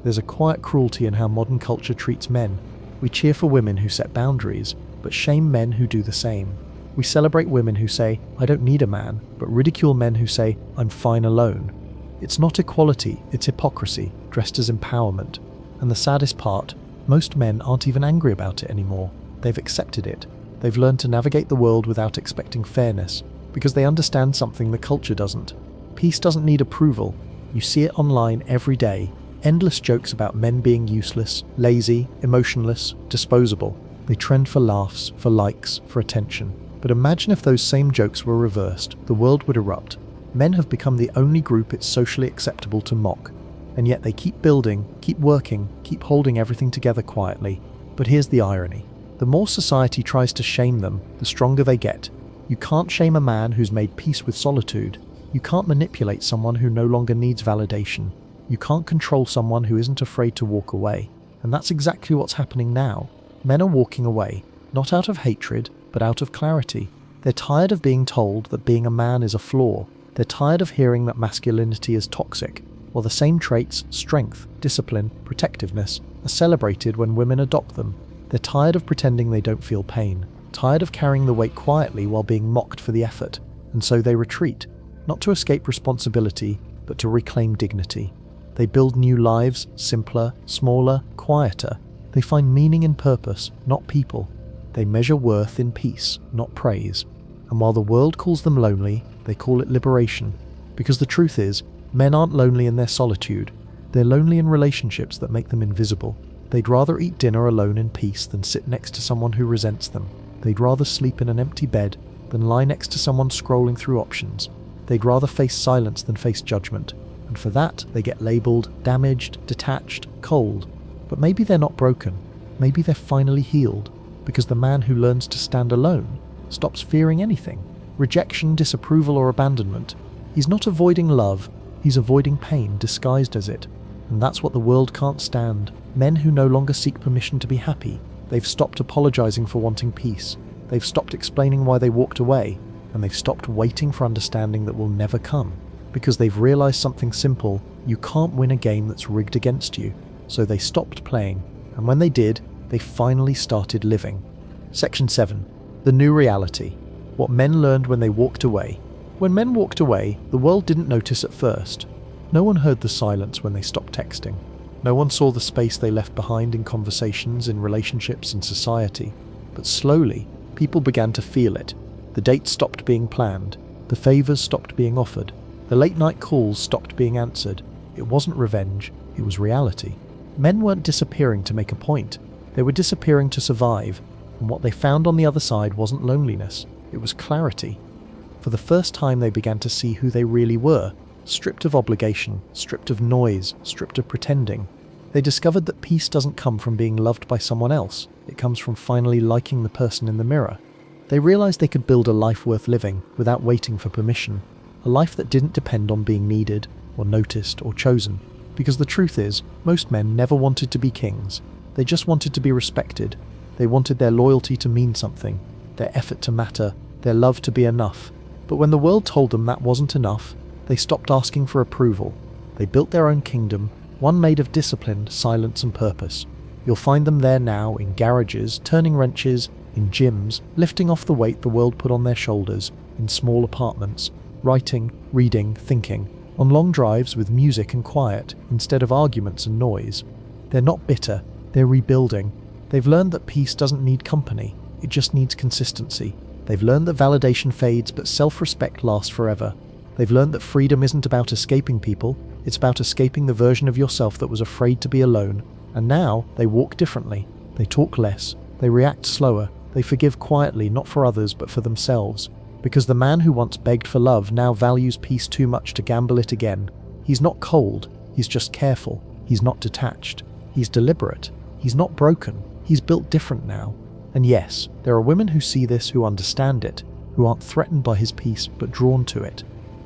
Speaker 1: There's a quiet cruelty in how modern culture treats men. We cheer for women who set boundaries, but shame men who do the same. We celebrate women who say, I don't need a man, but ridicule men who say, I'm fine alone. It's not equality, it's hypocrisy, dressed as empowerment. And the saddest part, most men aren't even angry about it anymore. They've accepted it. They've learned to navigate the world without expecting fairness, because they understand something the culture doesn't. Peace doesn't need approval. You see it online every day. Endless jokes about men being useless, lazy, emotionless, disposable. They trend for laughs, for likes, for attention. But imagine if those same jokes were reversed. The world would erupt. Men have become the only group it's socially acceptable to mock. And yet they keep building, keep working, keep holding everything together quietly. But here's the irony. The more society tries to shame them, the stronger they get. You can't shame a man who's made peace with solitude. You can't manipulate someone who no longer needs validation. You can't control someone who isn't afraid to walk away. And that's exactly what's happening now. Men are walking away, not out of hatred, but out of clarity. They're tired of being told that being a man is a flaw. They're tired of hearing that masculinity is toxic, while the same traits, strength, discipline, protectiveness, are celebrated when women adopt them. They're tired of pretending they don't feel pain, tired of carrying the weight quietly while being mocked for the effort, and so they retreat, not to escape responsibility, but to reclaim dignity. They build new lives, simpler, smaller, quieter. They find meaning in purpose, not people. They measure worth in peace, not praise. And while the world calls them lonely, they call it liberation. Because the truth is, men aren't lonely in their solitude. They're lonely in relationships that make them invisible. They'd rather eat dinner alone in peace than sit next to someone who resents them. They'd rather sleep in an empty bed than lie next to someone scrolling through options. They'd rather face silence than face judgment. And for that, they get labelled damaged, detached, cold. But maybe they're not broken. Maybe they're finally healed. Because the man who learns to stand alone stops fearing anything. Rejection, disapproval, or abandonment. He's not avoiding love. He's avoiding pain disguised as it. And that's what the world can't stand. Men who no longer seek permission to be happy. They've stopped apologizing for wanting peace. They've stopped explaining why they walked away. And they've stopped waiting for understanding that will never come. Because they've realized something simple. You can't win a game that's rigged against you. So they stopped playing. And when they did, they finally started living. Section 7. The new reality. What men learned when they walked away. When men walked away, the world didn't notice at first. No one heard the silence when they stopped texting. No one saw the space they left behind in conversations, in relationships, in society. But slowly, people began to feel it. The dates stopped being planned. The favours stopped being offered. The late-night calls stopped being answered. It wasn't revenge, it was reality. Men weren't disappearing to make a point. They were disappearing to survive. And what they found on the other side wasn't loneliness. It was clarity. For the first time, they began to see who they really were. Stripped of obligation, stripped of noise, stripped of pretending. They discovered that peace doesn't come from being loved by someone else. It comes from finally liking the person in the mirror. They realized they could build a life worth living without waiting for permission. A life that didn't depend on being needed, or noticed, or chosen. Because the truth is, most men never wanted to be kings. They just wanted to be respected. They wanted their loyalty to mean something, their effort to matter, their love to be enough. But when the world told them that wasn't enough, they stopped asking for approval. They built their own kingdom, one made of discipline, silence and purpose. You'll find them there now, in garages, turning wrenches, in gyms, lifting off the weight the world put on their shoulders, in small apartments, writing, reading, thinking, on long drives with music and quiet, instead of arguments and noise. They're not bitter, they're rebuilding. They've learned that peace doesn't need company, it just needs consistency. They've learned that validation fades, but self-respect lasts forever. They've learned that freedom isn't about escaping people, It's about escaping the version of yourself that was afraid to be alone, and now they walk differently. They talk less, they react slower, they forgive quietly, not for others but for themselves. Because the man who once begged for love now values peace too much to gamble it again. He's not cold, he's just careful. He's not detached. He's deliberate. He's not broken. He's built different now. And yes, there are women who see this, who understand it, who aren't threatened by his peace but drawn to it.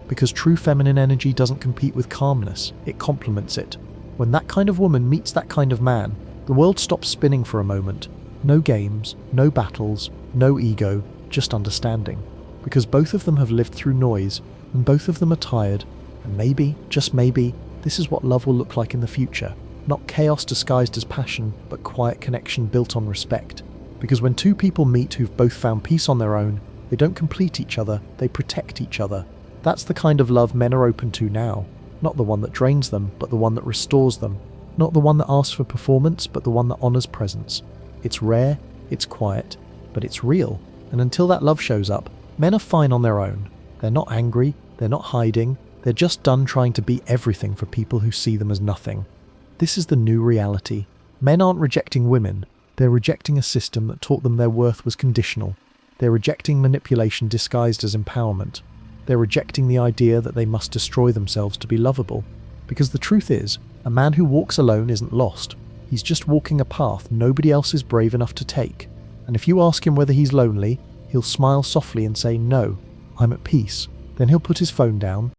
Speaker 1: Because true feminine energy doesn't compete with calmness, it complements it. When that kind of woman meets that kind of man, the world stops spinning for a moment. No games, no battles, no ego, just understanding. Because both of them have lived through noise, and both of them are tired, and maybe, just maybe, this is what love will look like in the future. Not chaos disguised as passion, but quiet connection built on respect. Because when two people meet who've both found peace on their own, they don't complete each other, they protect each other. That's the kind of love men are open to now. Not the one that drains them, but the one that restores them. Not the one that asks for performance, but the one that honors presence. It's rare, it's quiet, but it's real. And until that love shows up, men are fine on their own. They're not angry, they're not hiding, they're just done trying to be everything for people who see them as nothing. This is the new reality. Men aren't rejecting women, they're rejecting a system that taught them their worth was conditional. They're rejecting manipulation disguised as empowerment. They're rejecting the idea that they must destroy themselves to be lovable. Because the truth is, a man who walks alone isn't lost. He's just walking a path nobody else is brave enough to take. And if you ask him whether he's lonely, he'll smile softly and say, "No, I'm at peace." Then he'll put his phone down,